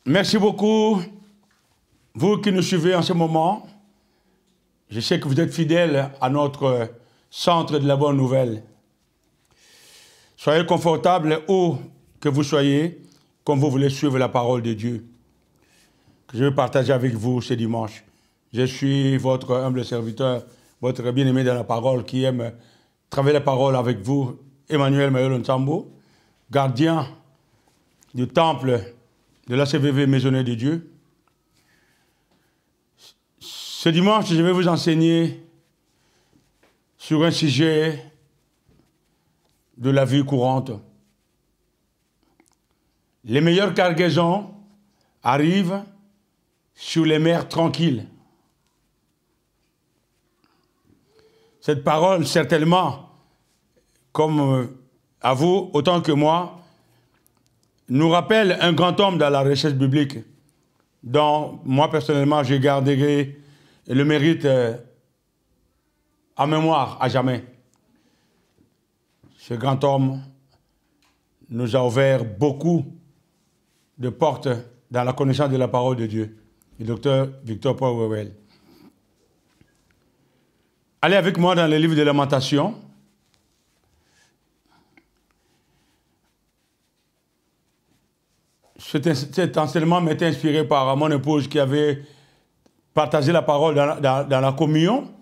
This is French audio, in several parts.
Merci beaucoup, vous qui nous suivez en ce moment. Je sais que vous êtes fidèles à notre centre de la bonne nouvelle. Soyez confortables où que vous soyez, comme vous voulez suivre la parole de Dieu, que je vais partager avec vous ce dimanche. Je suis votre humble serviteur, votre bien-aimé dans la parole, qui aime travailler la parole avec vous, Emmanuel Mayolo Ntambo, gardien du temple de l'ACVV Maisonnée de Dieu. Ce dimanche, je vais vous enseigner sur un sujet de la vie courante. Les meilleures cargaisons arrivent sur les mers tranquilles. Cette parole, certainement, comme à vous, autant que moi, nous rappelle un grand homme dans la recherche biblique, dont moi, personnellement, je garderai le mérite en mémoire à jamais. Ce grand homme nous a ouvert beaucoup de portes dans la connaissance de la parole de Dieu, le docteur Victor Paul Wewel. Allez avec moi dans le livre de Lamentations. Cet enseignement m'était inspiré par mon épouse qui avait partagé la parole dans la communion.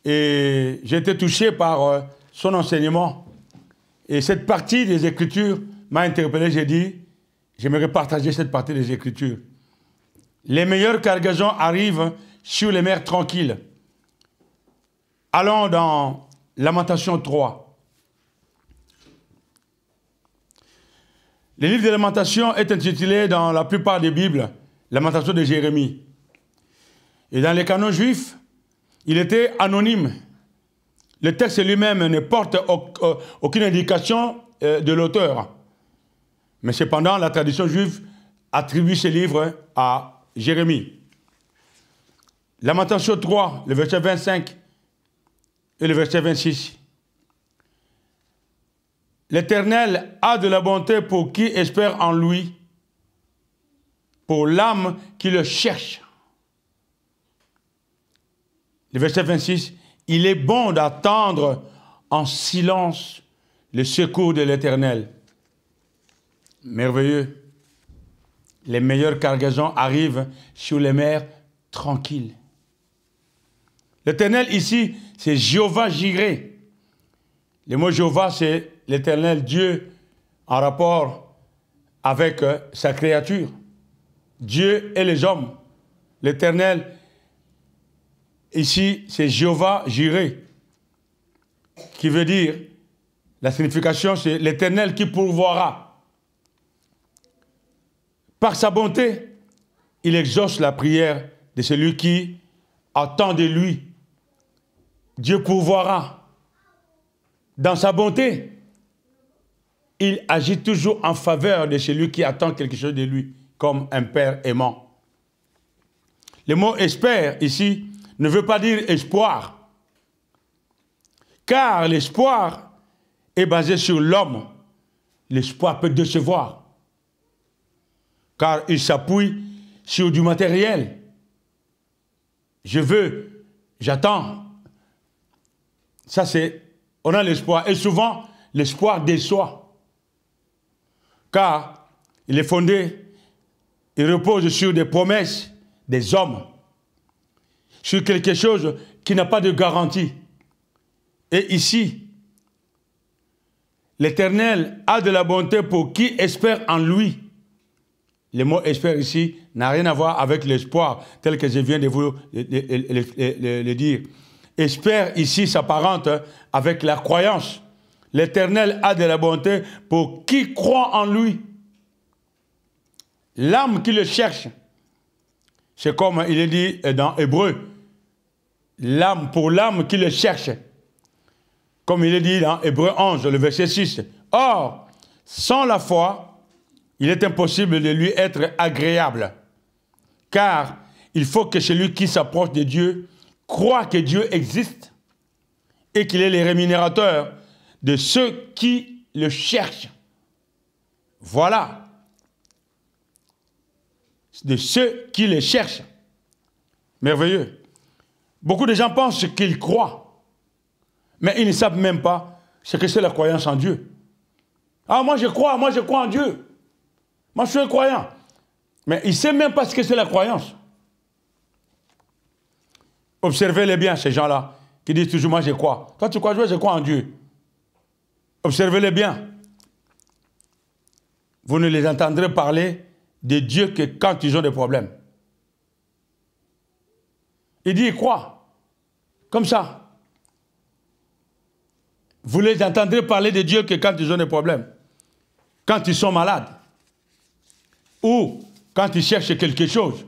Et j'ai été touché par son enseignement. Et cette partie des Écritures m'a interpellé. J'ai dit, j'aimerais partager cette partie des Écritures. Les meilleures cargaisons arrivent sur les mers tranquilles. Allons dans Lamentation 3. Le livre de Lamentation est intitulé dans la plupart des Bibles, Lamentation de Jérémie. Et dans les canons juifs, il était anonyme. Le texte lui-même ne porte aucune indication de l'auteur. Mais cependant, la tradition juive attribue ce livre à Jérémie. Lamentation 3, le verset 25 et le verset 26. L'Éternel a de la bonté pour qui espère en lui, pour l'âme qui le cherche. Le verset 26, il est bon d'attendre en silence le secours de l'Éternel. Merveilleux. Les meilleures cargaisons arrivent sur les mers tranquilles. L'Éternel ici, c'est Jéhovah Jireh. Le mot Jéhovah, c'est l'Éternel Dieu en rapport avec sa créature. Dieu et les hommes. L'Éternel, ici, c'est Jéhovah Jireh, qui veut dire, la signification, c'est l'Éternel qui pourvoira. Par sa bonté, il exauce la prière de celui qui attend de lui. Dieu pourvoira. Dans sa bonté, il agit toujours en faveur de celui qui attend quelque chose de lui, comme un père aimant. Le mot « espère » ici ne veut pas dire espoir, car l'espoir est basé sur l'homme. L'espoir peut décevoir, car il s'appuie sur du matériel. Je veux, j'attends. Ça c'est, on a l'espoir, et souvent l'espoir déçoit, car il est fondé, il repose sur des promesses des hommes, sur quelque chose qui n'a pas de garantie. Et ici, l'Éternel a de la bonté pour qui espère en lui. Le mot « espère » ici n'a rien à voir avec l'espoir, tel que je viens de vous le dire. Espère ici s'apparente avec la croyance. L'Éternel a de la bonté pour qui croit en lui. L'âme qui le cherche, c'est comme il est dit dans Hébreu, l'âme pour l'âme qui le cherche, comme il est dit dans Hébreu 11, le verset 6. Or, sans la foi, il est impossible de lui être agréable, car il faut que celui qui s'approche de Dieu croit que Dieu existe et qu'il est le rémunérateur de ceux qui le cherchent. Voilà. de ceux qui les cherchent. Merveilleux. Beaucoup de gens pensent qu'ils croient, mais ils ne savent même pas ce que c'est la croyance en Dieu. Ah, moi je crois en Dieu. Moi je suis un croyant. Mais ils ne savent même pas ce que c'est la croyance. Observez-les bien, ces gens-là, qui disent toujours, moi je crois. Toi tu crois, je crois en Dieu. Observez-les bien. Vous ne les entendrez parler de Dieu que quand ils ont des problèmes. Il dit, il croit. Comme ça. Vous les entendrez parler de Dieu que quand ils ont des problèmes. Quand ils sont malades. Ou quand ils cherchent quelque chose.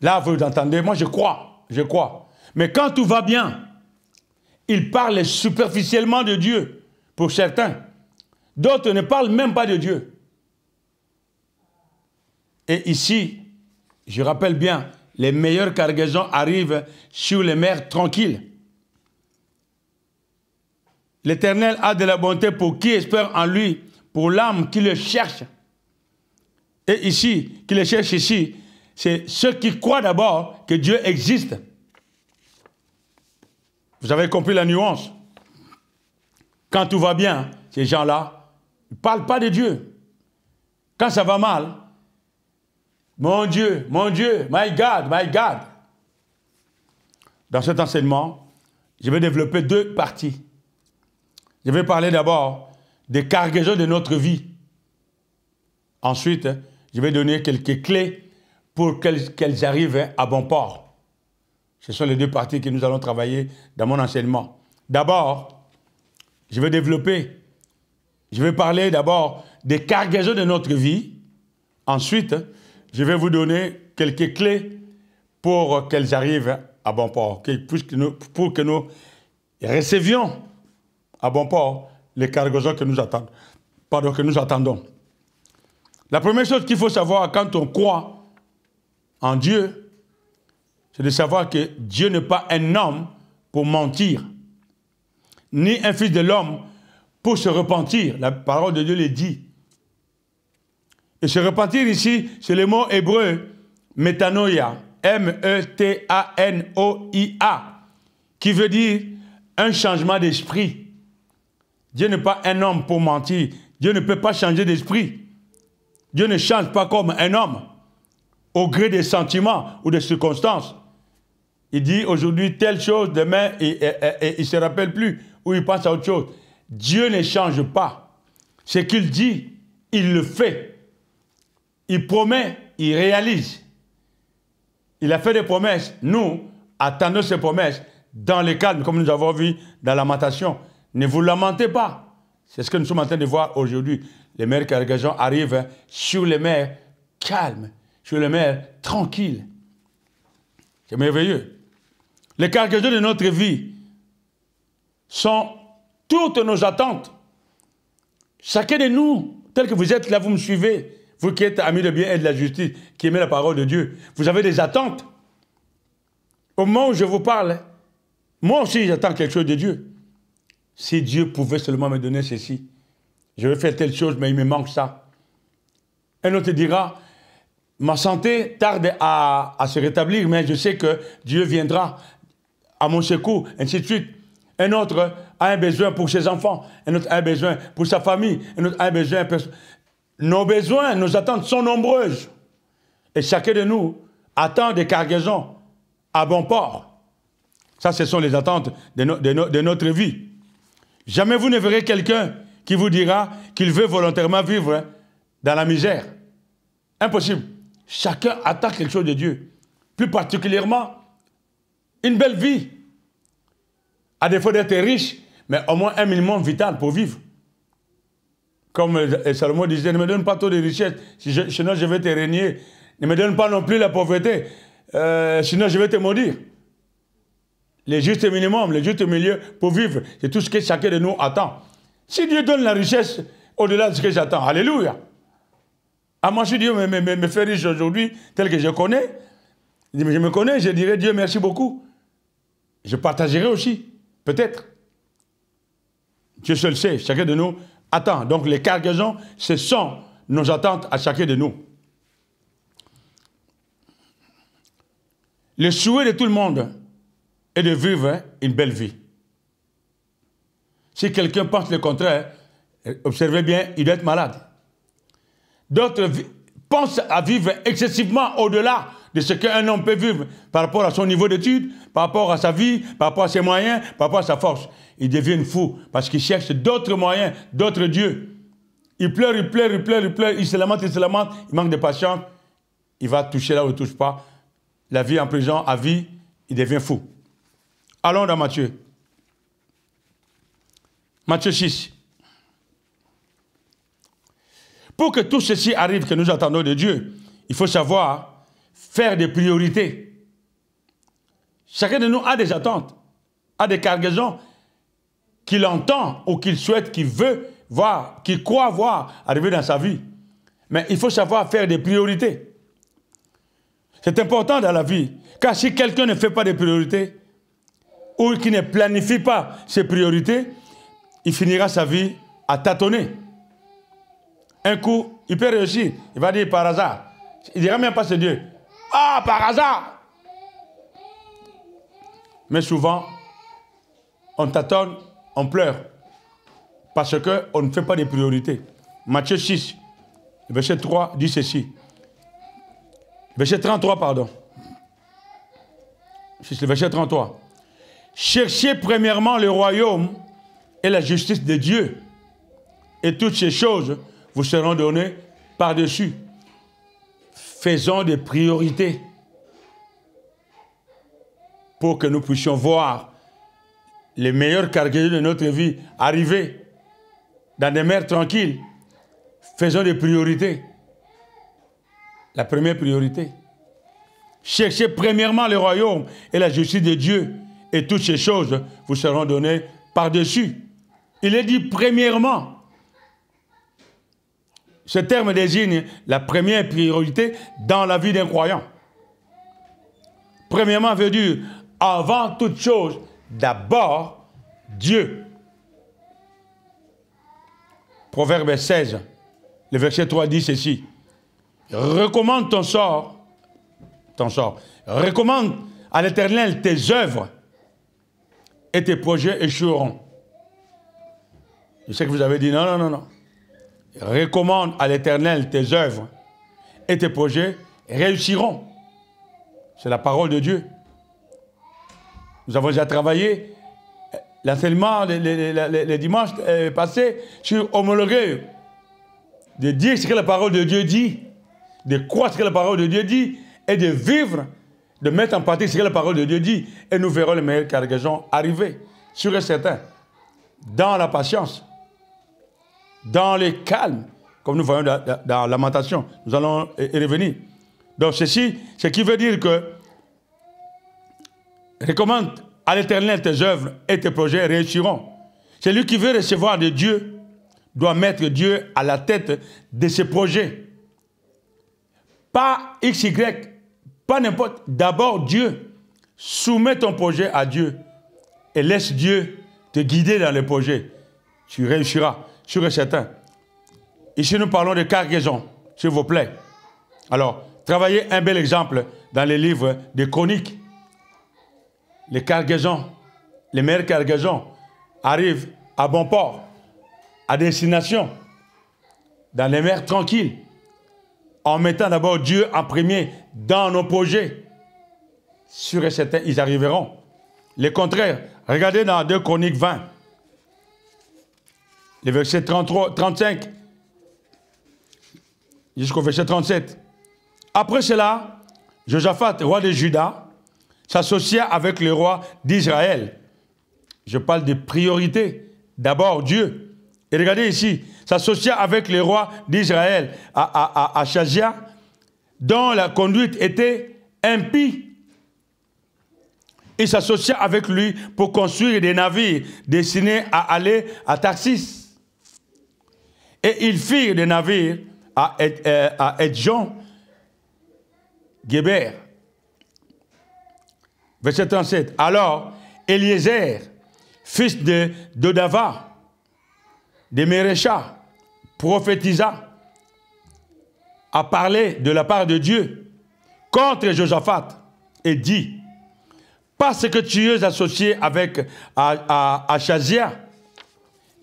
Là, vous entendez, moi je crois. Mais quand tout va bien, ils parlent superficiellement de Dieu, pour certains. D'autres ne parlent même pas de Dieu. Et ici, je rappelle bien, les meilleures cargaisons arrivent sur les mers tranquilles. L'Éternel a de la bonté pour qui espère en lui, pour l'âme qui le cherche. Et ici, qui le cherche ici, c'est ceux qui croient d'abord que Dieu existe. Vous avez compris la nuance? Quand tout va bien, ces gens-là ne parlent pas de Dieu. Quand ça va mal, mon Dieu, my God. Dans cet enseignement, je vais développer deux parties. Je vais parler d'abord des cargaisons de notre vie. Ensuite, je vais donner quelques clés pour qu'elles arrivent à bon port. Ce sont les deux parties que nous allons travailler dans mon enseignement. D'abord, je vais parler d'abord des cargaisons de notre vie. Ensuite, je vais vous donner quelques clés pour qu'elles arrivent à bon port, pour que nous recevions à bon port les cargaisons que nous attendons. La première chose qu'il faut savoir quand on croit en Dieu, c'est de savoir que Dieu n'est pas un homme pour mentir, ni un fils de l'homme pour se repentir. La parole de Dieu le dit. Et se repentir ici, c'est le mot hébreu métanoïa, M-E-T-A-N-O-I-A, qui veut dire un changement d'esprit. Dieu n'est pas un homme pour mentir. Dieu ne peut pas changer d'esprit. Dieu ne change pas comme un homme, au gré des sentiments ou des circonstances. Il dit aujourd'hui telle chose, demain il ne se rappelle plus, ou il pense à autre chose. Dieu ne change pas. Ce qu'il dit, il le fait. Il promet, il réalise. Il a fait des promesses. Nous, attendons ces promesses dans le calme, comme nous avons vu dans la Lamentation. Ne vous lamentez pas. C'est ce que nous sommes en train de voir aujourd'hui. Les mers cargaisons arrivent sur les mers calmes, sur les mers tranquilles. C'est merveilleux. Les cargaisons de notre vie sont toutes nos attentes. Chacun de nous, tel que vous êtes là, vous me suivez, vous qui êtes amis de bien et de la justice, qui aimez la parole de Dieu, vous avez des attentes. Au moment où je vous parle, moi aussi j'attends quelque chose de Dieu. Si Dieu pouvait seulement me donner ceci, je vais faire telle chose, mais il me manque ça. Un autre dira, ma santé tarde à se rétablir, mais je sais que Dieu viendra à mon secours, ainsi de suite. Un autre a un besoin pour ses enfants, un autre a un besoin pour sa famille, un autre a un besoin pour... Nos besoins, nos attentes sont nombreuses. Et chacun de nous attend des cargaisons à bon port. Ça, ce sont les attentes de notre vie. Jamais vous ne verrez quelqu'un qui vous dira qu'il veut volontairement vivre dans la misère. Impossible. Chacun attend quelque chose de Dieu. Plus particulièrement, une belle vie. À défaut d'être riche, mais au moins un minimum vital pour vivre. Comme Salomon disait, ne me donne pas trop de richesses, sinon je vais te régner. Ne me donne pas non plus la pauvreté, sinon je vais te maudire. Les justes minimums, les justes milieux pour vivre, c'est tout ce que chacun de nous attend. Si Dieu donne la richesse au-delà de ce que j'attends, alléluia. Ah, moi, si Dieu me fait riche aujourd'hui, tel que je connais, je me connais, je dirais Dieu merci beaucoup. Je partagerai aussi, peut-être. Dieu seul sait, chacun de nous attend. Donc les cargaisons, ce sont nos attentes à chacun de nous. Le souhait de tout le monde est de vivre une belle vie. Si quelqu'un pense le contraire, observez bien, il doit être malade. D'autres pensent à vivre excessivement au-delà de ce qu'un homme peut vivre par rapport à son niveau d'études, par rapport à sa vie, par rapport à ses moyens, par rapport à sa force. Ils deviennent fous parce qu'ils cherchent d'autres moyens, d'autres dieux. Il pleure, il pleure, il pleure, il pleure, il se lamente, il manque de patience. Il va toucher là où il ne touche pas. La vie en prison, à vie, il devient fou. Allons dans Matthieu. Matthieu 6. Pour que tout ceci arrive, que nous attendons de Dieu, il faut savoir faire des priorités. Chacun de nous a des attentes, a des cargaisons qu'il entend ou qu'il souhaite, qu'il veut voir, qu'il croit voir arriver dans sa vie. Mais il faut savoir faire des priorités. C'est important dans la vie, car si quelqu'un ne fait pas de priorités, ou qui ne planifie pas ses priorités, il finira sa vie à tâtonner. Un coup, il peut réussir. Il va dire par hasard. Il ne dira même pas c'est Dieu. Ah, par hasard. Mais souvent, on tâtonne, on pleure. Parce qu'on ne fait pas de priorités. Matthieu 6, verset 3 dit ceci. Verset 33, pardon. C'est le verset 33. Cherchez premièrement le royaume et la justice de Dieu. Et toutes ces choses vous seront données par-dessus. Faisons des priorités pour que nous puissions voir les meilleures cargaisons de notre vie arriver dans des mers tranquilles. Faisons des priorités. La première priorité. Cherchez premièrement le royaume et la justice de Dieu, et toutes ces choses vous seront données par-dessus. Il est dit premièrement. Ce terme désigne la première priorité dans la vie d'un croyant. Premièrement veut dire, avant toute chose, d'abord, Dieu. Proverbe 16, le verset 3 dit ceci. Recommande ton sort. Recommande à l'Éternel tes œuvres et tes projets échoueront. Je sais que vous avez dit non. Recommande à l'Éternel tes œuvres et tes projets réussiront. C'est la parole de Dieu. Nous avons déjà travaillé l'enseignement les dimanches passés sur homologuer, de dire ce que la parole de Dieu dit, de croire ce que la parole de Dieu dit et de vivre, de mettre en pratique ce que la parole de Dieu dit, et nous verrons les meilleures cargaisons arriver, sûr et certain, dans la patience, dans le calme, comme nous voyons dans Lamentation. Nous allons y revenir. Donc ceci, ce qui veut dire que recommande à l'Éternel tes œuvres et tes projets réussiront. Celui qui veut recevoir de Dieu doit mettre Dieu à la tête de ses projets. Pas XY, pas n'importe. D'abord Dieu. Soumets ton projet à Dieu et laisse Dieu te guider dans les projets. Tu réussiras, sûr et certain. Ici, nous parlons de cargaison, s'il vous plaît. Alors, travaillez un bel exemple dans les livres des chroniques. Les cargaisons, les meilleures cargaisons arrivent à bon port, à destination, dans les mers tranquilles, en mettant d'abord Dieu en premier dans nos projets. Sûr et certain, ils arriveront. Le contraire, regardez dans 2 Chroniques 20, les versets 33, 35, jusqu'au verset 37. Après cela, Josaphat, roi de Juda, s'associa avec le roi d'Israël. Je parle de priorité. D'abord Dieu. Et regardez ici, s'associa avec le roi d'Israël à Chazia, dont la conduite était impie. Il s'associa avec lui pour construire des navires destinés à aller à Tarsis. Et ils firent des navires à Edjon, Géber. Verset 37. Alors, Eliezer, fils de Dodava, de Mérécha, prophétisa, a parlé de la part de Dieu contre Josaphat et dit, parce que tu es associé avec Achazia,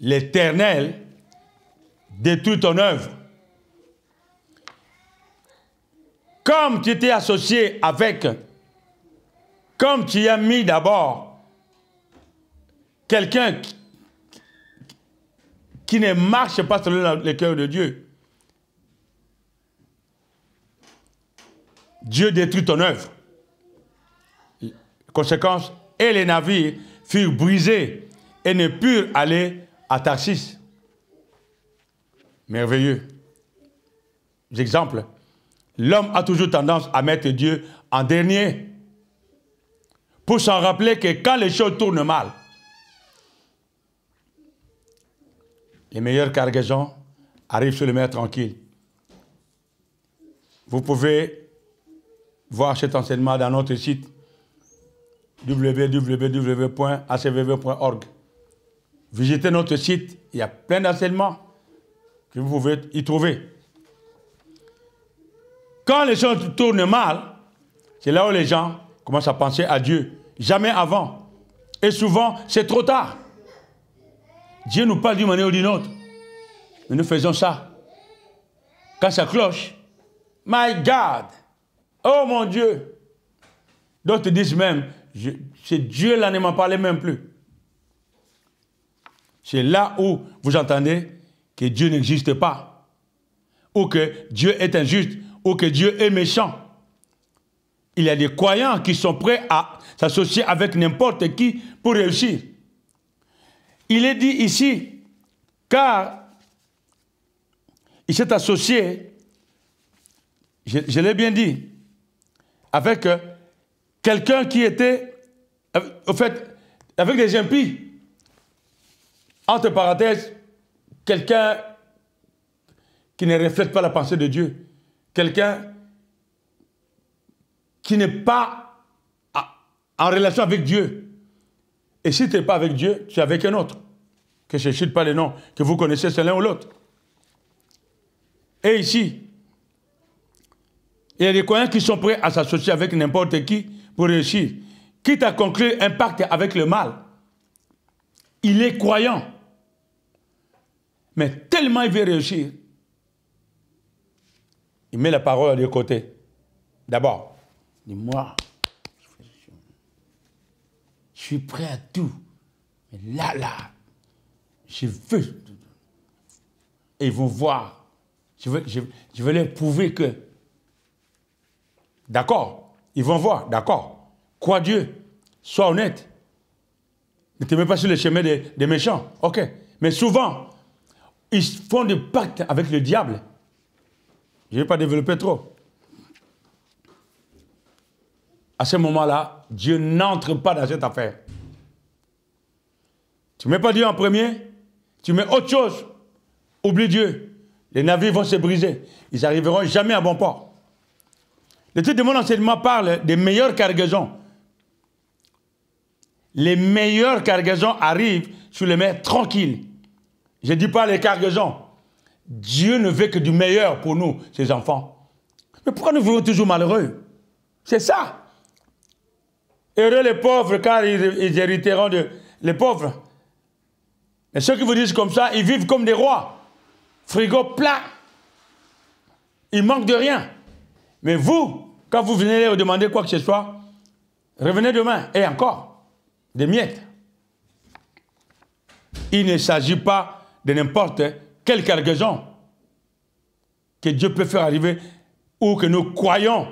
l'Éternel détruit ton œuvre. Comme tu étais associé avec, comme tu as mis d'abord quelqu'un qui ne marche pas selon le cœur de Dieu, Dieu détruit ton œuvre. Conséquence, et les navires furent brisés et ne purent aller à Tarsis. Merveilleux. Exemple, l'homme a toujours tendance à mettre Dieu en dernier pour s'en rappeler que quand les choses tournent mal, les meilleures cargaisons arrivent sur le mer tranquille. Vous pouvez voir cet enseignement dans notre site www.acvv.org. Visitez notre site, il y a plein d'enseignements que vous pouvez y trouver. Quand les choses tournent mal, c'est là où les gens commencent à penser à Dieu. Jamais avant. Et souvent, c'est trop tard. Dieu nous parle d'une manière ou d'une autre. Mais nous faisons ça. Quand ça cloche, my God, oh mon Dieu. D'autres disent même, c'est Dieu là ne m'en parlait même plus. C'est là où vous entendez que Dieu n'existe pas. Ou que Dieu est injuste. Ou que Dieu est méchant. Il y a des croyants qui sont prêts à s'associer avec n'importe qui pour réussir. Il est dit ici, car il s'est associé, je l'ai bien dit, avec quelqu'un qui était, au fait, avec des impies. Entre parenthèses, quelqu'un qui ne reflète pas la pensée de Dieu. Quelqu'un qui n'est pas en relation avec Dieu. Et si tu n'es pas avec Dieu, tu es avec un autre. Que je ne cite pas les noms, que vous connaissez, c'est l'un ou l'autre. Et ici, il y a des croyants qui sont prêts à s'associer avec n'importe qui pour réussir. Quitte à conclure un pacte avec le mal. Il est croyant. Mais tellement il veut réussir, il met la parole de côté. D'abord, dis-moi, je suis prêt à tout. Mais là, je veux. Et ils vont voir. Je veux leur prouver que. D'accord, ils vont voir, d'accord. Crois Dieu, sois honnête. Ne te mets pas sur le chemin des méchants. Ok. Mais souvent, ils font des pactes avec le diable. Je ne vais pas développer trop. À ce moment-là, Dieu n'entre pas dans cette affaire. Tu ne mets pas Dieu en premier, tu mets autre chose. Oublie Dieu. Les navires vont se briser. Ils n'arriveront jamais à bon port. Le titre de mon enseignement parle des meilleures cargaisons. Les meilleures cargaisons arrivent sur les mers tranquilles. Je ne dis pas les cargaisons. Dieu ne veut que du meilleur pour nous, ses enfants. Mais pourquoi nous vivons toujours malheureux? C'est ça. Heureux les pauvres, car ils hériteront les pauvres. Et ceux qui vous disent comme ça, ils vivent comme des rois. Frigo plat. Ils manquent de rien. Mais vous, quand vous venez leur demander quoi que ce soit, revenez demain. Et encore, des miettes. Il ne s'agit pas de n'importe quelle cargaison que Dieu peut faire arriver ou que nous croyons,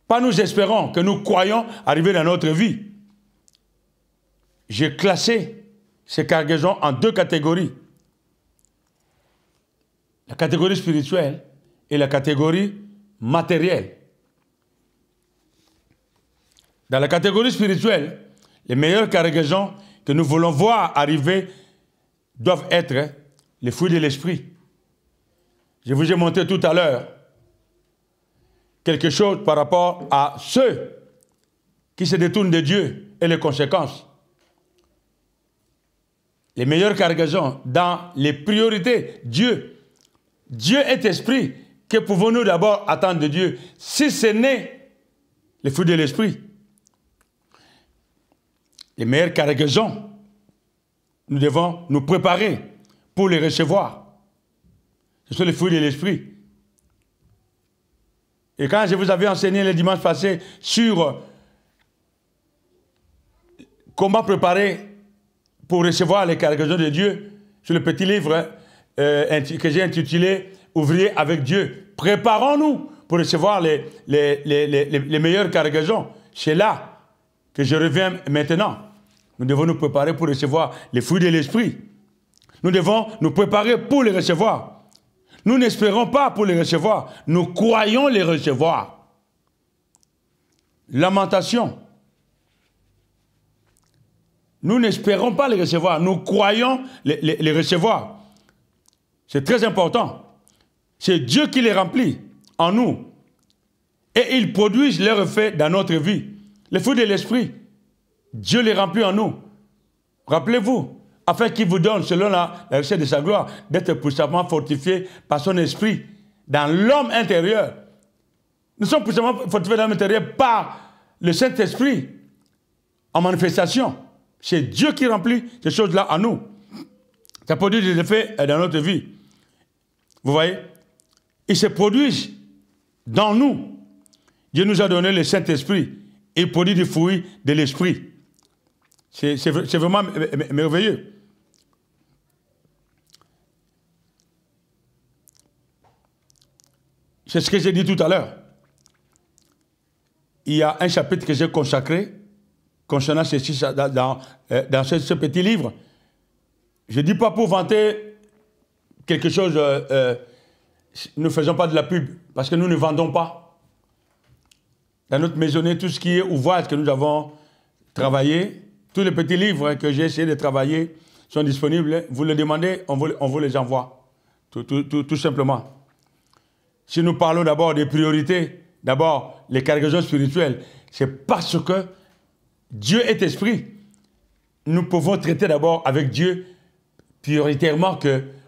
pas nous espérons, que nous croyons arriver dans notre vie. J'ai classé ces cargaisons en deux catégories. La catégorie spirituelle et la catégorie matérielle. Dans la catégorie spirituelle, les meilleures cargaisons que nous voulons voir arriver doivent être les fruits de l'esprit. Je vous ai montré tout à l'heure quelque chose par rapport à ceux qui se détournent de Dieu et les conséquences. Les meilleures cargaisons dans les priorités. Dieu est esprit. Que pouvons-nous d'abord attendre de Dieu si ce n'est les fruits de l'esprit? les meilleures cargaisons. Nous devons nous préparer pour les recevoir. Ce sont les fruits de l'esprit. Et quand je vous avais enseigné le dimanche passé sur comment préparer pour recevoir les cargaisons de Dieu, sur le petit livre que j'ai intitulé « Ouvrier avec Dieu ». Préparons-nous pour recevoir les meilleures cargaisons. C'est là que je reviens maintenant. Nous devons nous préparer pour recevoir les fruits de l'esprit. Nous devons nous préparer pour les recevoir. Nous n'espérons pas pour les recevoir. Nous croyons les recevoir. Lamentation. Nous n'espérons pas les recevoir. Nous croyons les recevoir. C'est très important. C'est Dieu qui les remplit en nous. Et ils produisent leur effet dans notre vie. Les fruits de l'esprit, Dieu les remplit en nous. Rappelez-vous, afin qu'il vous donne, selon la richesse de sa gloire, d'être puissamment fortifié par son esprit dans l'homme intérieur. Nous sommes puissamment fortifiés dans l'homme intérieur par le Saint-Esprit en manifestation. C'est Dieu qui remplit ces choses-là en nous. Ça produit des effets dans notre vie. Vous voyez? Ils se produisent dans nous. Dieu nous a donné le Saint-Esprit. Il produit des fruits de l'Esprit. C'est vraiment merveilleux. C'est ce que j'ai dit tout à l'heure. Il y a un chapitre que j'ai consacré concernant ceci dans ce petit livre. Je ne dis pas pour vanter quelque chose, nous ne faisons pas de la pub, parce que nous ne vendons pas. Dans notre maisonnée, tout ce qui est ouvrage que nous avons travaillé, tous les petits livres que j'ai essayé de travailler sont disponibles. Vous les demandez, on vous les envoie. Tout simplement. Si nous parlons d'abord des priorités, d'abord les cargaisons spirituelles, c'est parce que Dieu est esprit. Nous pouvons traiter d'abord avec Dieu prioritairement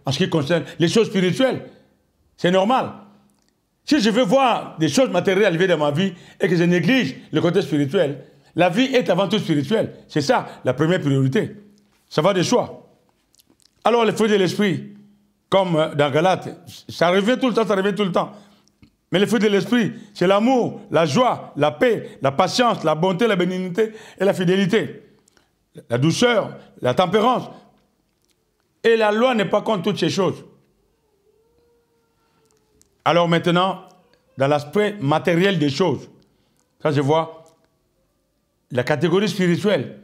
en ce qui concerne les choses spirituelles. C'est normal. Si je veux voir des choses matérielles arriver dans ma vie et que je néglige le côté spirituel, la vie est avant tout spirituelle. C'est ça la première priorité. Ça va de soi. Alors les fruits de l'esprit, comme dans Galates, ça revient tout le temps, ça revient tout le temps. Mais les fruits de l'esprit, c'est l'amour, la joie, la paix, la patience, la bonté, la bénignité et la fidélité. La douceur, la tempérance. Et la loi n'est pas contre toutes ces choses. Alors maintenant, dans l'aspect matériel des choses, ça je vois la catégorie spirituelle.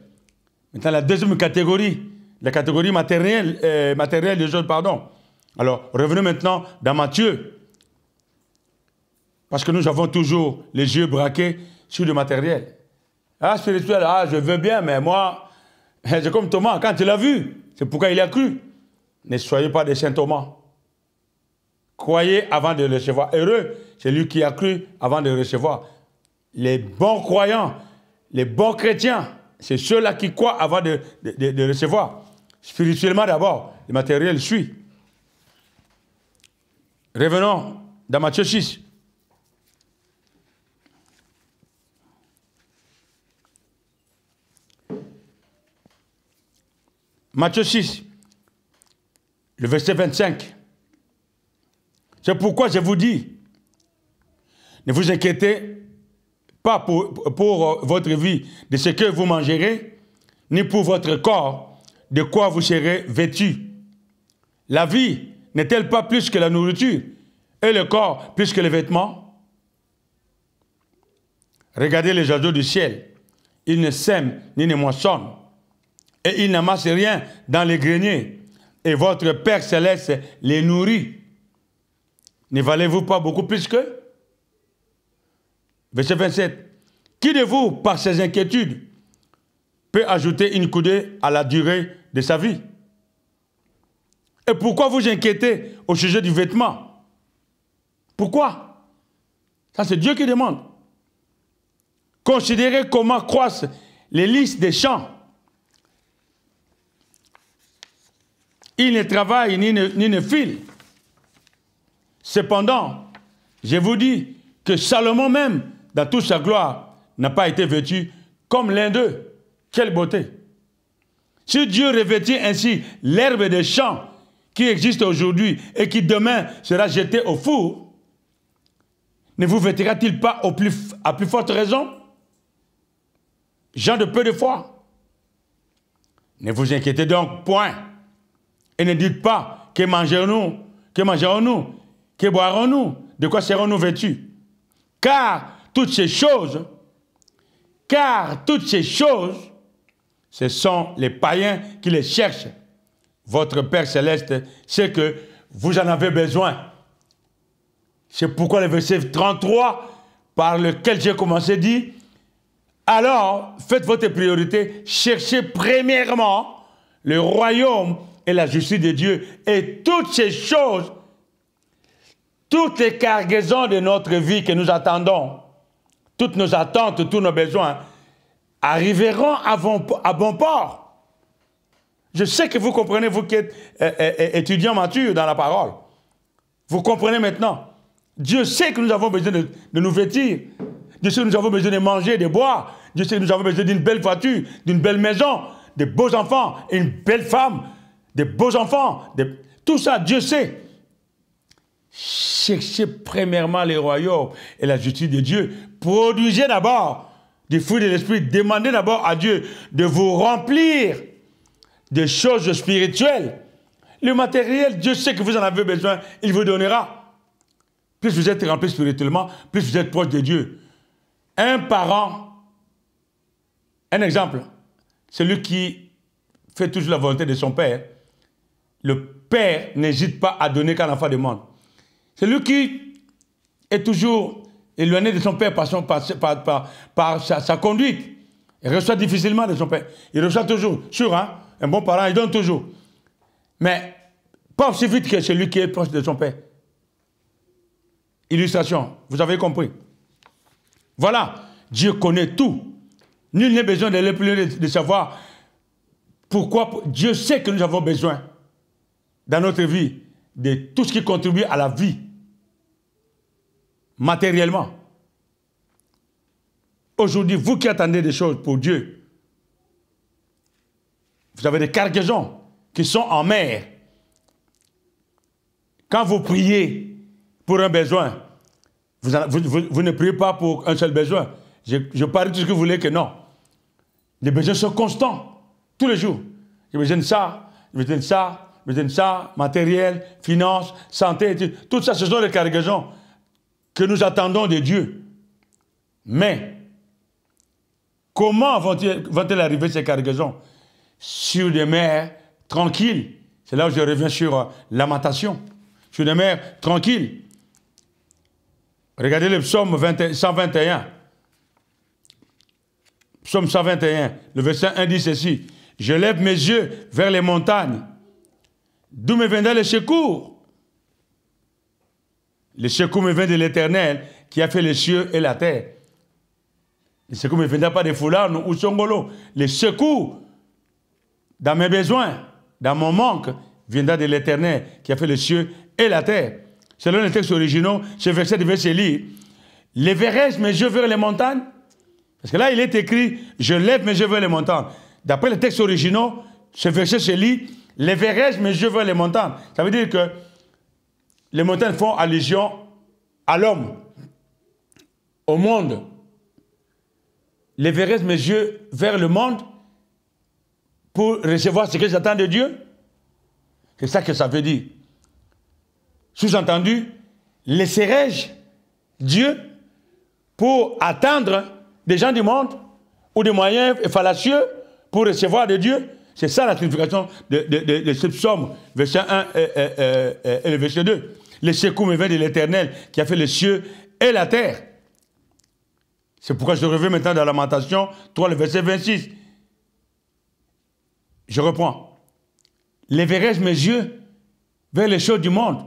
Maintenant, la deuxième catégorie, la catégorie matérielle des choses, pardon. Alors, revenons maintenant dans Matthieu. Parce que nous avons toujours les yeux braqués sur le matériel. Ah, spirituel, ah, je veux bien, mais moi, c'est comme Thomas, quand il a vu, c'est pourquoi il a cru. Ne soyez pas des saint Thomas. Croyez avant de recevoir. Heureux, c'est lui qui a cru avant de recevoir. Les bons croyants, les bons chrétiens, c'est ceux-là qui croient avant de recevoir. Spirituellement d'abord, le matériel suit. Revenons dans Matthieu 6. Matthieu 6, le verset 25. C'est pourquoi je vous dis, ne vous inquiétez pas pour votre vie de ce que vous mangerez, ni pour votre corps de quoi vous serez vêtus. La vie n'est-elle pas plus que la nourriture, et le corps plus que les vêtements? Regardez les oiseaux du ciel. Ils ne sèment ni ne moissonnent, et ils n'amassent rien dans les greniers, et votre Père Céleste les nourrit. Ne valez-vous pas beaucoup plus qu'eux? Verset 27. Qui de vous, par ses inquiétudes, peut ajouter une coudée à la durée de sa vie? Et pourquoi vous inquiétez au sujet du vêtement? Pourquoi? Ça, c'est Dieu qui demande. Considérez comment croissent les lys des champs. Ils ne travaillent ni ne filent. Cependant, je vous dis que Salomon même, dans toute sa gloire, n'a pas été vêtu comme l'un d'eux. Quelle beauté! Si Dieu revêtit ainsi l'herbe des champs qui existe aujourd'hui et qui demain sera jetée au four, ne vous vêtira-t-il pas à plus forte raison? Gens de peu de foi. Ne vous inquiétez donc point et ne dites pas que mangerons-nous, que boirons-nous, de quoi serons-nous vêtus? Car toutes ces choses, ce sont les païens qui les cherchent. Votre Père Céleste sait que vous en avez besoin. C'est pourquoi le verset 33, par lequel j'ai commencé, dit: alors, faites votre priorité, cherchez premièrement le royaume et la justice de Dieu, et toutes ces choses, toutes les cargaisons de notre vie que nous attendons, toutes nos attentes, tous nos besoins, arriveront à bon port. Je sais que vous comprenez, vous qui êtes étudiants matures dans la parole. Vous comprenez maintenant. Dieu sait que nous avons besoin de nous vêtir. Dieu sait que nous avons besoin de manger, de boire. Dieu sait que nous avons besoin d'une belle voiture, d'une belle maison, de beaux enfants, une belle femme, de beaux enfants. Tout ça, Dieu sait. Cherchez premièrement les royaumes et la justice de Dieu. Produisez d'abord des fruits de l'esprit. Demandez d'abord à Dieu de vous remplir des choses spirituelles. Le matériel, Dieu sait que vous en avez besoin, il vous donnera. Plus vous êtes rempli spirituellement, plus vous êtes proche de Dieu. Un parent, un exemple, celui qui fait toujours la volonté de son père, le père n'hésite pas à donner quand l'enfant demande. Celui qui est toujours éloigné de son père par sa conduite, il reçoit difficilement de son père. Il reçoit toujours, sûr, hein, un bon parent, il donne toujours. Mais pas aussi vite que celui qui est proche de son père. Illustration, vous avez compris. Voilà, Dieu connaît tout. Nul n'a besoin d'aller plus loin de savoir pourquoi. Dieu sait que nous avons besoin, dans notre vie, de tout ce qui contribue à la vie, matériellement. Aujourd'hui, vous qui attendez des choses pour Dieu, vous avez des cargaisons qui sont en mer. Quand vous priez pour un besoin, vous ne priez pas pour un seul besoin. Je parle de tout ce que vous voulez que non. Les besoins sont constants, tous les jours. J'ai besoin de ça, j'ai besoin de ça, j'ai besoin de ça, matériel, finances, santé, tout ça, ce sont les cargaisons que nous attendons de Dieu. Mais, comment vont-elles arriver ces cargaisons? Sur des mers tranquilles. C'est là où je reviens sur Lamentation. Sur des mers tranquilles. Regardez le psaume 121. Psaume 121, le verset 1 dit ceci: je lève mes yeux vers les montagnes. D'où me viendra le secours? Le secours me vient de l'Éternel qui a fait les cieux et la terre. Le secours ne me viendra pas des foulards ou Songolo. Le secours dans mes besoins, dans mon manque, viendra de l'Éternel qui a fait les cieux et la terre. Selon les textes originaux, ce verset devait se lire: lèverai-je mes yeux vers les montagnes? Parce que là, il est écrit: je lève mes yeux vers les montagnes. D'après les textes originaux, ce verset se lit: lèverai-je mes yeux vers les montagnes? Ça veut dire que les montagnes font allusion à l'homme, au monde. Lèverai-je mes yeux vers le monde pour recevoir ce que j'attends de Dieu? C'est ça que ça veut dire. Sous-entendu, laisserai-je Dieu pour attendre des gens du monde ou des moyens fallacieux pour recevoir de Dieu? C'est ça la signification de ce psaume, verset 1 et le verset 2. Le secours me vient de l'Éternel qui a fait les cieux et la terre. C'est pourquoi je reviens maintenant dans la Lamentation 3, le verset 26. Je reprends. Lèverai-je mes yeux vers les choses du monde?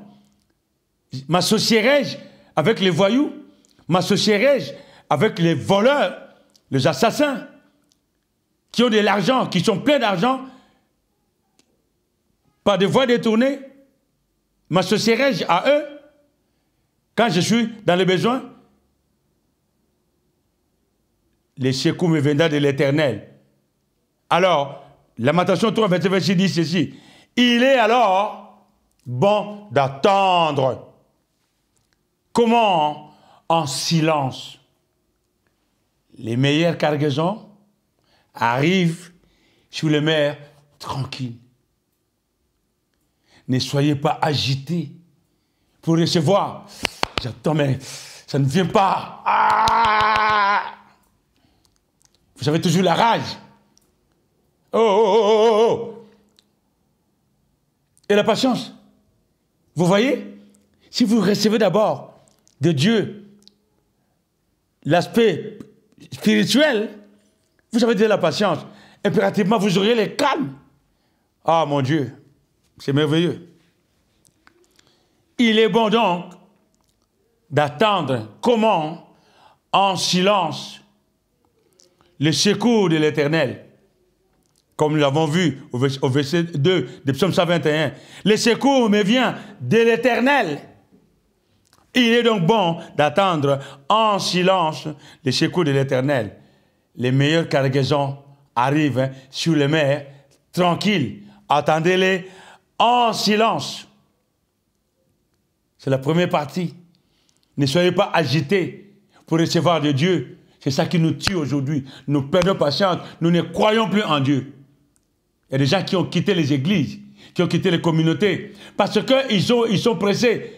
M'associerai-je avec les voyous? M'associerai-je avec les voleurs, les assassins, qui ont de l'argent, qui sont pleins d'argent, par des voies détournées? M'associerai-je à eux quand je suis dans les besoins? Le secours me viendra de l'Éternel Alors, Lamentation 3, verset 26 dit ceci. Il est alors bon d'attendre. Comment? En silence. Les meilleures cargaisons arrivent sur les mers tranquilles. Ne soyez pas agités pour recevoir. J'attends, mais ça ne vient pas. Ah! Vous avez toujours la rage. Oh, oh, oh, oh, oh. Et la patience. Vous voyez? Si vous recevez d'abord de Dieu l'aspect spirituel, vous avez de la patience. Impérativement, vous aurez le calme. Ah, mon Dieu, c'est merveilleux. Il est bon donc d'attendre comment? En silence le secours de l'Éternel. Comme nous l'avons vu au verset 2 de Psaume 121. Le secours me vient de l'Éternel. Il est donc bon d'attendre en silence le secours de l'Éternel. Les meilleures cargaisons arrivent sur les mers tranquilles. Attendez-les en silence. C'est la première partie. Ne soyez pas agités pour recevoir de Dieu. C'est ça qui nous tue aujourd'hui. Nous perdons patience. Nous ne croyons plus en Dieu. Il y a des gens qui ont quitté les églises, qui ont quitté les communautés, parce qu'ils sont pressés.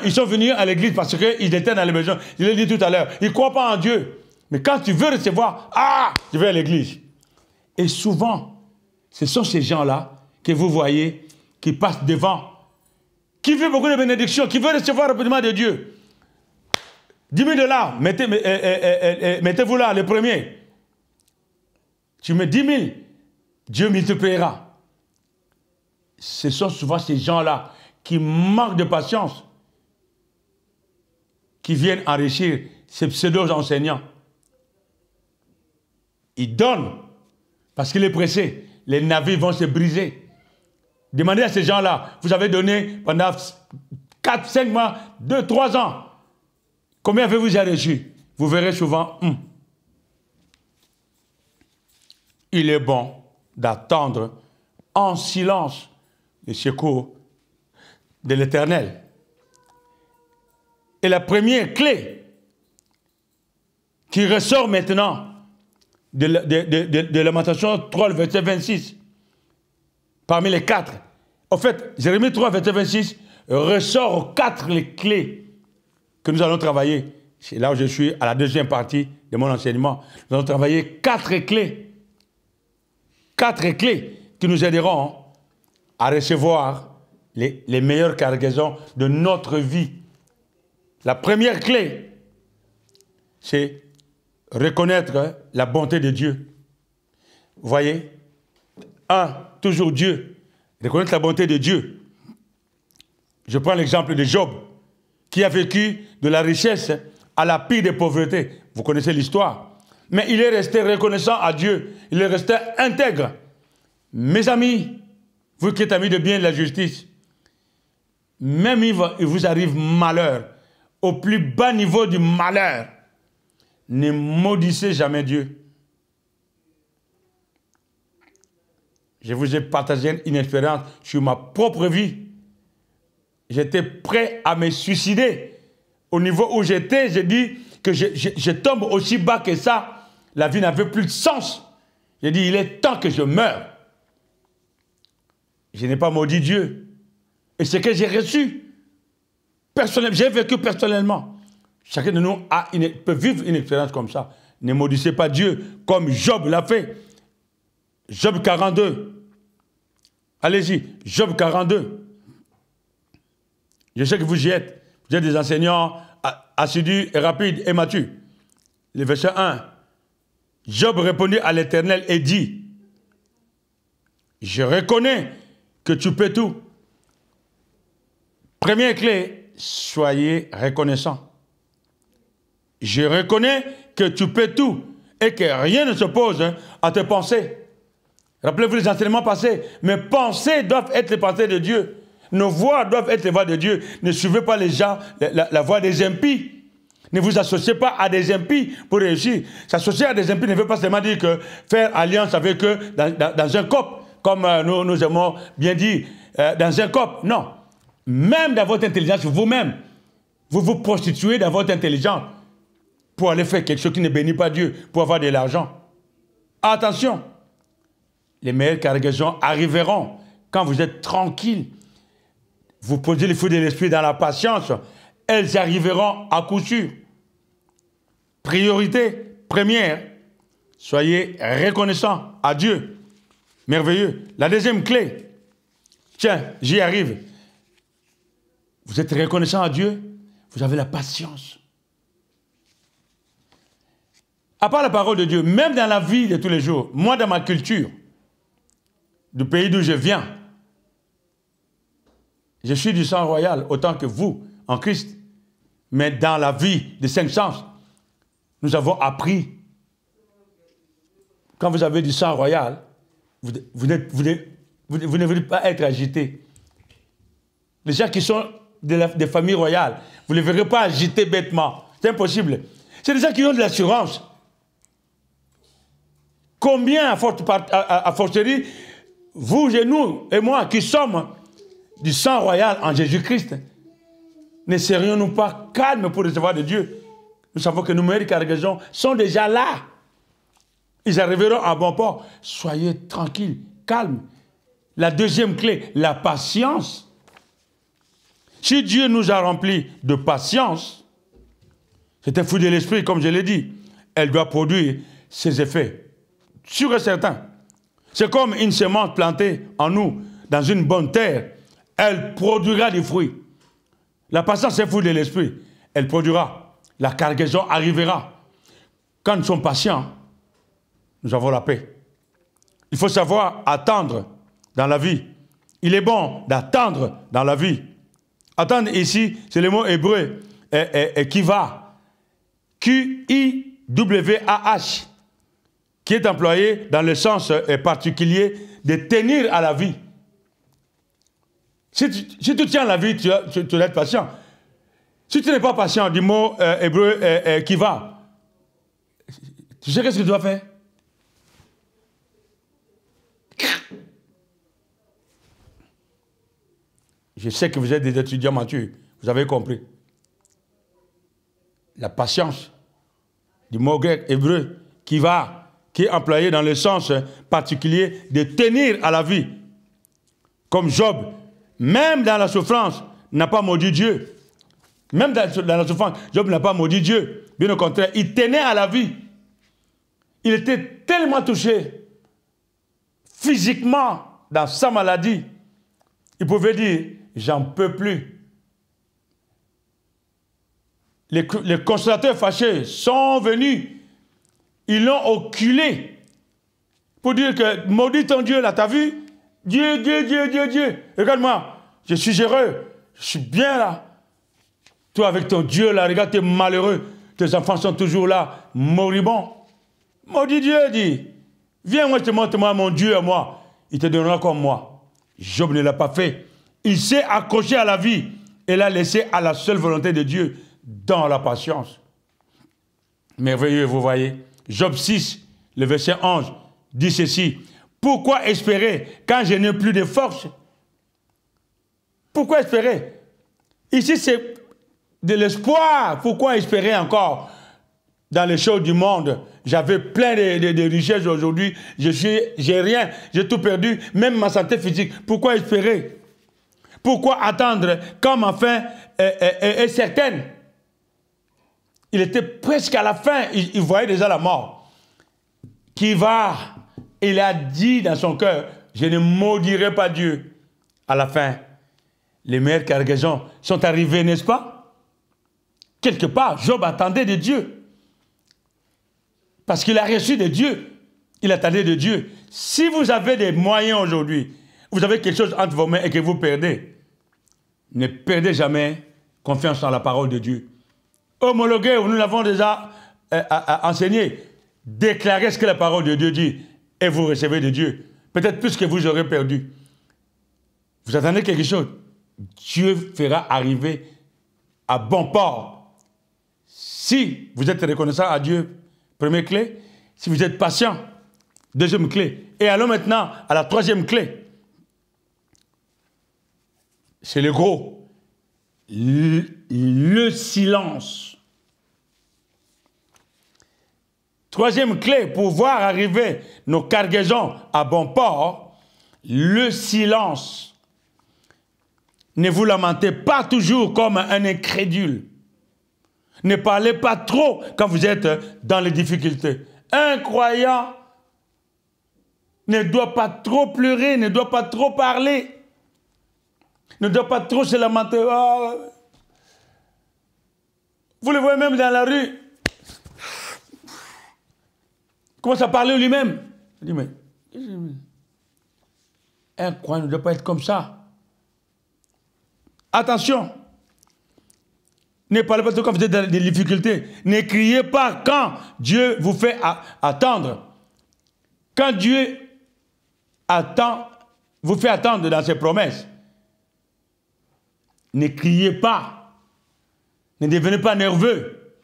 Ils sont venus à l'église parce qu'ils étaient dans les maisons. Je l'ai dit tout à l'heure. Ils ne croient pas en Dieu. Mais quand tu veux recevoir, je vais à l'église. Et souvent, ce sont ces gens-là que vous voyez qui passent devant, qui veulent beaucoup de bénédictions, qui veulent recevoir rapidement de Dieu. 10 000 $, mettez-vous là, le premier. Tu mets 10 000, Dieu multipliera. Ce sont souvent ces gens-là qui manquent de patience, qui viennent enrichir ces pseudo-enseignants. Ils donnent, parce qu'il est pressé. Les navires vont se briser. Demandez à ces gens-là, vous avez donné pendant 4, 5 mois, 2, 3 ans. Combien avez-vous déjà reçu? Vous verrez souvent, il est bon d'attendre en silence le secours de l'Éternel. Et la première clé qui ressort maintenant de Lamentation 3, verset 26, parmi les 4. En fait, Jérémie 3, verset 26, ressort 4 les clés que nous allons travailler. C'est là où je suis à la deuxième partie de mon enseignement. Nous allons travailler 4 clés. 4 clés qui nous aideront à recevoir les meilleures cargaisons de notre vie. La première clé, c'est reconnaître la bonté de Dieu. Vous voyez? Toujours Dieu. Reconnaître la bonté de Dieu. Je prends l'exemple de Job, qui a vécu de la richesse à la pire des pauvretés. Vous connaissez l'histoire. Mais il est resté reconnaissant à Dieu. Il est resté intègre. Mes amis, vous qui êtes amis de bien et de la justice, même il vous arrive malheur, au plus bas niveau du malheur, ne maudissez jamais Dieu. Je vous ai partagé une expérience sur ma propre vie. J'étais prêt à me suicider. Au niveau où j'étais, j'ai dit que je tombe aussi bas que ça. La vie n'avait plus de sens. J'ai dit, il est temps que je meure. Je n'ai pas maudit Dieu. Et ce que j'ai reçu, j'ai vécu personnellement. Chacun de nous peut vivre une expérience comme ça. Ne maudissez pas Dieu comme Job l'a fait. Job 42. Allez-y, Job 42. Je sais que vous y êtes. Vous êtes des enseignants assidus et rapides et matures. Le verset 1. Job répondit à l'Éternel et dit, je reconnais que tu peux tout. Première clé, soyez reconnaissants. Je reconnais que tu peux tout et que rien ne s'oppose à tes pensées. Rappelez-vous les enseignements passés. Mes pensées doivent être les pensées de Dieu. Nos voix doivent être les voix de Dieu. Ne suivez pas les gens, la voix des impies. Ne vous associez pas à des impies pour réussir. S'associer à des impies ne veut pas seulement dire que faire alliance avec eux dans un COP, comme nous aimons bien dire, dans un COP. Non. Même dans votre intelligence, vous-même, vous vous prostituez dans votre intelligence pour aller faire quelque chose qui ne bénit pas Dieu, pour avoir de l'argent. Attention, les meilleures cargaisons arriveront quand vous êtes tranquille. Vous posez les fruits de l'esprit dans la patience, elles arriveront à coup sûr. Priorité première, soyez reconnaissants à Dieu. Merveilleux. La deuxième clé, tiens, j'y arrive. Vous êtes reconnaissant à Dieu, vous avez la patience. À part la parole de Dieu, même dans la vie de tous les jours, moi dans ma culture, du pays d'où je viens, je suis du sang royal autant que vous, en Christ. Mais dans la vie des cinq sens, nous avons appris, quand vous avez du sang royal, vous ne voulez pas être agité. Les gens qui sont des familles royales, vous ne les verrez pas agités bêtement. C'est impossible. C'est des gens qui ont de l'assurance. Combien, à fortiori, vous et nous et moi qui sommes du sang royal en Jésus-Christ, ne serions-nous pas calmes pour recevoir de Dieu? Nous savons que nos meilleures cargaisons sont déjà là. Ils arriveront à bon port. Soyez tranquilles, calmes. La deuxième clé, la patience. Si Dieu nous a remplis de patience, c'est un fruit de l'esprit, comme je l'ai dit. Elle doit produire ses effets. Sûr et certain. C'est comme une semence plantée en nous, dans une bonne terre. Elle produira des fruits. La patience, c'est un fruit de l'esprit. Elle produira. La cargaison arrivera. Quand nous sommes patients, nous avons la paix. Il faut savoir attendre dans la vie. Il est bon d'attendre dans la vie. Attendre ici, c'est le mot hébreu kiva. Q-I-W-A-H. Qui est employé dans le sens particulier de tenir à la vie. Si tu tiens à la vie, tu dois être patient. Si tu n'es pas patient, du mot hébreu kiva, tu sais qu'est-ce que tu dois faire? Je sais que vous êtes des étudiants matures, vous avez compris. La patience, du mot grec hébreu kiva, qui est employé dans le sens particulier de tenir à la vie. Comme Job, même dans la souffrance, n'a pas maudit Dieu. Même dans la souffrance, Job n'a pas maudit Dieu. Bien au contraire, il tenait à la vie. Il était tellement touché physiquement dans sa maladie. Il pouvait dire, j'en peux plus. Les consolateurs fâchés sont venus. Ils l'ont oculé pour dire que, maudit ton Dieu, là, t'as vu? Dieu, Dieu, Dieu, Dieu, Dieu. Regarde-moi, je suis heureux, je suis bien là. Toi, avec ton Dieu, là, regarde, t'es malheureux. Tes enfants sont toujours là, moribonds. Maudit Dieu, dit, viens, moi, je te montre mon Dieu à moi. Il te donnera comme moi. Job ne l'a pas fait. Il s'est accroché à la vie et l'a laissé à la seule volonté de Dieu dans la patience. Merveilleux, vous voyez. Job 6, le verset 11, dit ceci. Pourquoi espérer quand je n'ai plus de force? Pourquoi espérer? Ici, c'est de l'espoir. Pourquoi espérer encore dans les choses du monde? J'avais plein de richesses aujourd'hui. J'ai rien. J'ai tout perdu. Même ma santé physique. Pourquoi espérer? Pourquoi attendre quand ma fin est certaine? Il était presque à la fin, il voyait déjà la mort. Il a dit dans son cœur, je ne maudirai pas Dieu. À la fin, les meilleures cargaisons sont arrivées, n'est-ce pas? Quelque part, Job attendait de Dieu. Parce qu'il a reçu de Dieu. Il attendait de Dieu. Si vous avez des moyens aujourd'hui, vous avez quelque chose entre vos mains et que vous perdez, ne perdez jamais confiance en la parole de Dieu. Homologué, nous l'avons déjà enseigné. Déclarez ce que la parole de Dieu dit et vous recevez de Dieu. Peut-être plus que vous aurez perdu. Vous attendez quelque chose. Dieu fera arriver à bon port Si vous êtes reconnaissant à Dieu, première clé. Si vous êtes patient, deuxième clé. Et allons maintenant à la troisième clé. C'est le gros. Le silence. Troisième clé pour voir arriver nos cargaisons à bon port, le silence. Ne vous lamentez pas toujours comme un incrédule. Ne parlez pas trop quand vous êtes dans les difficultés. Un croyant ne doit pas trop pleurer, ne doit pas trop parler, ne doit pas trop se lamenter. Oh. Vous le voyez même dans la rue. Il commence à parler lui-même. Il dit, mais un croyant ne doit pas être comme ça. Attention. Ne parlez pas trop quand vous êtes dans des difficultés. Ne criez pas quand Dieu vous fait attendre. Quand Dieu vous fait attendre dans ses promesses. Ne criez pas. Ne devenez pas nerveux.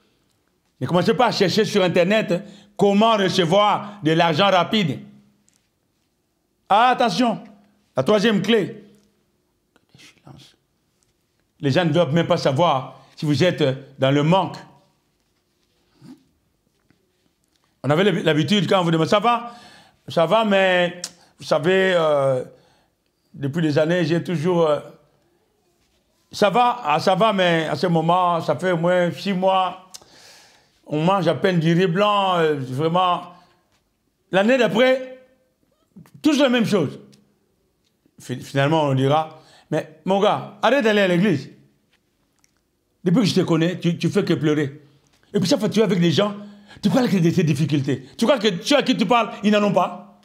Ne commencez pas à chercher sur Internet comment recevoir de l'argent rapide. Ah, attention. La troisième clé. Les gens ne veulent même pas savoir si vous êtes dans le manque. On avait l'habitude quand on vous demande, ça va, mais vous savez, depuis des années, j'ai toujours... ça va, mais à ce moment, ça fait au moins 6 mois, on mange à peine du riz blanc, vraiment. L'année d'après, tous la même chose. Finalement, on dira, mais mon gars, arrête d'aller à l'église. Depuis que je te connais, tu fais que pleurer. Et puis chaque fois que tu es avec des gens, tu parles de tes difficultés. Tu crois que ceux à qui tu parles, ils n'en ont pas.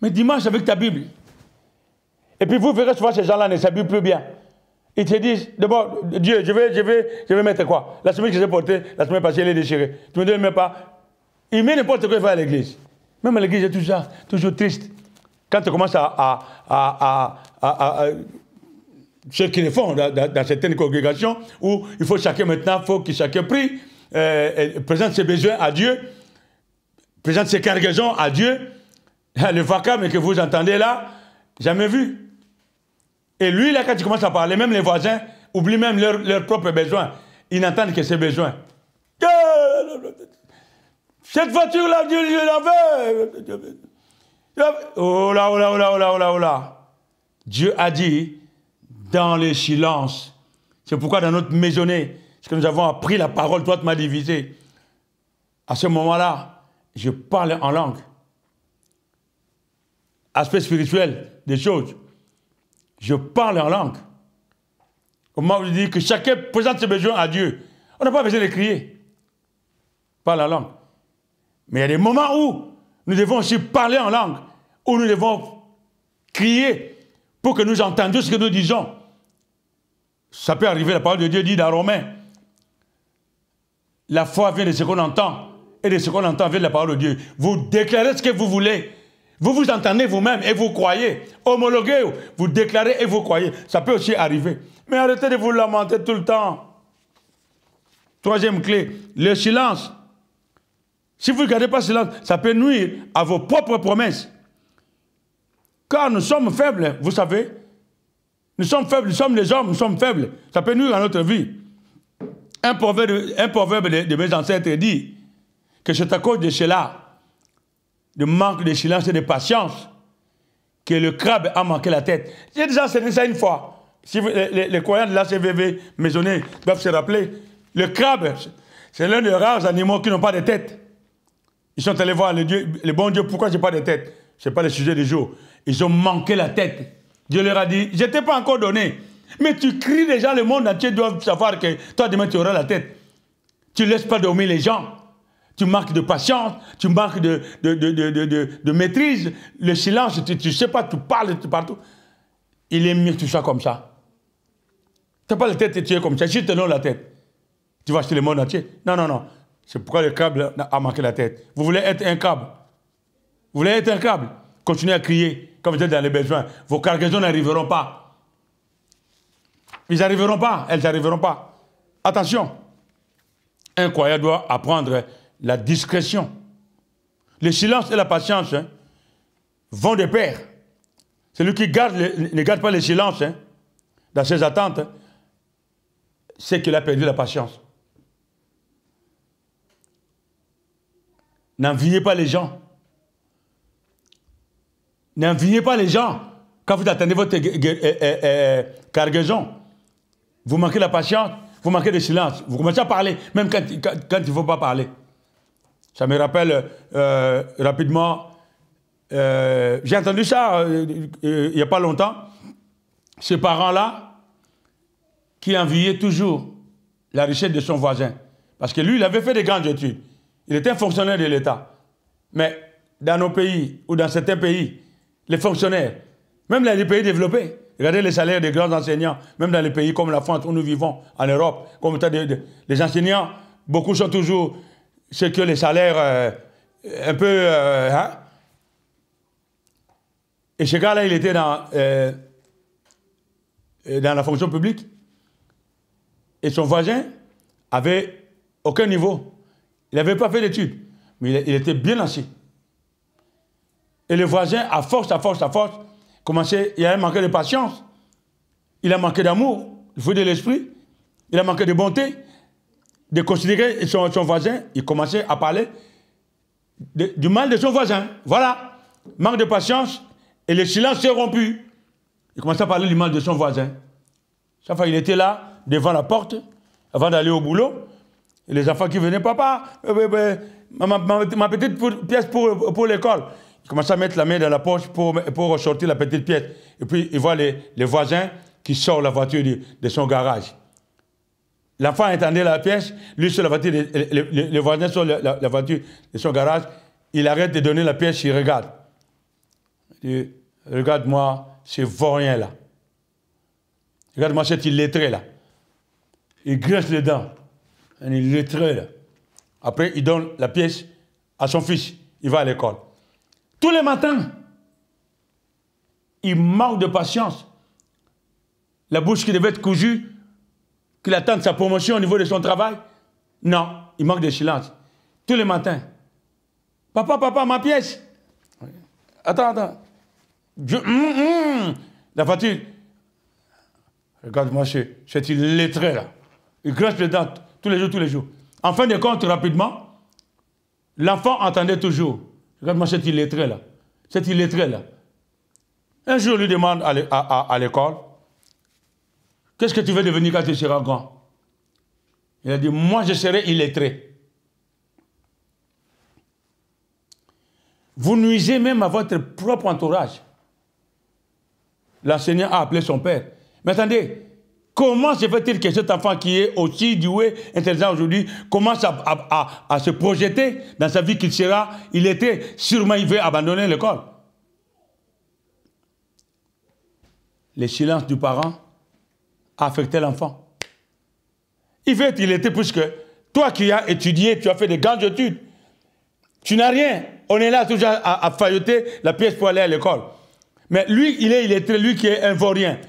Mais dimanche avec ta Bible. Et puis vous verrez souvent ces gens-là ne s'habillent plus bien. Ils te disent, d'abord, Dieu, je vais mettre quoi? La chemise que j'ai portée, la semaine passée, elle est déchirée. Tu me donnes même pas. Il met n'importe quoi, il va à l'église. Même à l'église, c'est toujours triste. Quand tu commences ceux qui le font dans certaines congrégations, où il faut chacun maintenant, il faut que chacun prie, présente ses besoins à Dieu, présente ses cargaisons à Dieu. Le vacarme que vous entendez là, jamais vu. Et lui, là, quand il commence à parler, même les voisins oublient même leurs propres besoins. Ils n'entendent que ses besoins. Cette voiture-là, Dieu la veut. Oh là, oh là, oh là, oh là, oh là, oh là. Dieu a dit, dans le silence. C'est pourquoi dans notre maisonnée, c'est que nous avons appris la parole, toi tu m'as divisé. À ce moment-là, je parle en langue. Aspect spirituel des choses. Je parle en langue. Au moment où je dis que chacun présente ses besoins à Dieu, on n'a pas besoin de crier. Parle en langue. Mais il y a des moments où nous devons aussi parler en langue, où nous devons crier pour que nous entendions ce que nous disons. Ça peut arriver, la parole de Dieu dit dans Romains. La foi vient de ce qu'on entend, et de ce qu'on entend vient de la parole de Dieu. Vous déclarez ce que vous voulez. Vous vous entendez vous-même et vous croyez. Homologuez, vous déclarez et vous croyez. Ça peut aussi arriver. Mais arrêtez de vous lamenter tout le temps. Troisième clé, le silence. Si vous ne gardez pas le silence, ça peut nuire à vos propres promesses. Car nous sommes faibles, vous savez. Nous sommes faibles, nous sommes des hommes, nous sommes faibles. Ça peut nuire à notre vie. Un proverbe de mes ancêtres dit que c'est à cause de cela, de manque de silence et de patience, que le crabe a manqué la tête. J'ai déjà enseigné ça une fois. Si les croyants de l'ACVV maisonnée doivent se rappeler, le crabe, c'est l'un des rares animaux qui n'ont pas de tête. Ils sont allés voir le bon Dieu, pourquoi je n'ai pas de tête? Ce n'est pas le sujet du jour. Ils ont manqué la tête. Dieu leur a dit, je ne t'ai pas encore donné. Mais tu cries déjà, le monde entier doit savoir que toi, demain, tu auras la tête. Tu ne laisses pas dormir les gens. Tu manques de patience, tu manques de maîtrise. Le silence, tu ne sais pas, tu parles partout. Il est mieux que tu sois comme ça. Tu n'as pas la tête et tu es comme ça. Si tu te donnes la tête, tu vas acheter le monde entier. Non, non, non. C'est pourquoi le crabe a manqué la tête. Vous voulez être un crabe. Vous voulez être un crabe. Continuez à crier quand vous êtes dans les besoins. Vos cargaisons n'arriveront pas. Ils n'arriveront pas. Elles n'arriveront pas. Attention. Un croyant doit apprendre la discrétion. Le silence et la patience vont de pair. Celui qui ne garde pas le silence dans ses attentes, c'est qu'il a perdu la patience. N'enviez pas les gens. N'enviez pas les gens. Quand vous attendez votre cargaison, vous manquez la patience, vous manquez de silence. Vous commencez à parler, même quand il ne faut pas parler. Ça me rappelle rapidement, j'ai entendu ça il n'y a pas longtemps, ce parent-là qui enviait toujours la richesse de son voisin. Parce que lui, il avait fait des grandes études. Il était un fonctionnaire de l'État. Mais dans nos pays, ou dans certains pays, les fonctionnaires, même dans les pays développés, regardez les salaires des grands enseignants, même dans les pays comme la France où nous vivons, en Europe, comme les enseignants, beaucoup sont toujours ceux que les salaires un peu... Et ce gars-là, il était dans la fonction publique. Et son voisin avait aucun niveau. Il n'avait pas fait d'études, mais il était bien lancé. Et le voisin, à force, commençait, il a manqué de patience, il a manqué d'amour, le fruit de l'esprit, il a manqué de bonté, de considérer son voisin, il commençait à parler du mal de son voisin. Voilà, manque de patience, et le silence s'est rompu. Il commençait à parler du mal de son voisin. Chaque fois, il était là, devant la porte, avant d'aller au boulot, et les enfants qui venaient, papa, ma petite pièce pour l'école. Il commençait à mettre la main dans la poche pour ressortir la petite pièce. Et puis, il voit les voisins qui sortent la voiture de son garage. L'enfant attendait la pièce, lui sur la voiture, les voisins sur la voiture de son garage. Il arrête de donner la pièce, il regarde. Il dit, regarde-moi ce vaurien-là. Regarde-moi cet illettré là. Il grince les dents. Un illettré là. Après, il donne la pièce à son fils. Il va à l'école. Tous les matins, il manque de patience. La bouche qui devait être cousue, qu'il attend sa promotion au niveau de son travail. Non, il manque de silence. Tous les matins. Papa, ma pièce. Attends. La voiture. Regarde-moi cet illettré là. Il grince les dents tous les jours. En fin de compte, rapidement, l'enfant entendait toujours. Regarde-moi cet illettré là. Un jour, il lui demande à l'école, qu'est-ce que tu veux devenir quand tu seras grand? Il a dit, moi je serai illettré. Vous nuisez même à votre propre entourage. L'enseignant a appelé son père. Mais attendez, comment se fait-il que cet enfant qui est aussi doué, intelligent aujourd'hui, commence à se projeter dans sa vie qu'il sera illettré? Sûrement il veut abandonner l'école. Le silence du parent a affecté l'enfant. Il veut être illettré puisque toi qui as étudié, tu as fait des grandes études, tu n'as rien. On est là toujours à failloter la pièce pour aller à l'école. Mais lui, il est illettré, lui qui est un vaurien.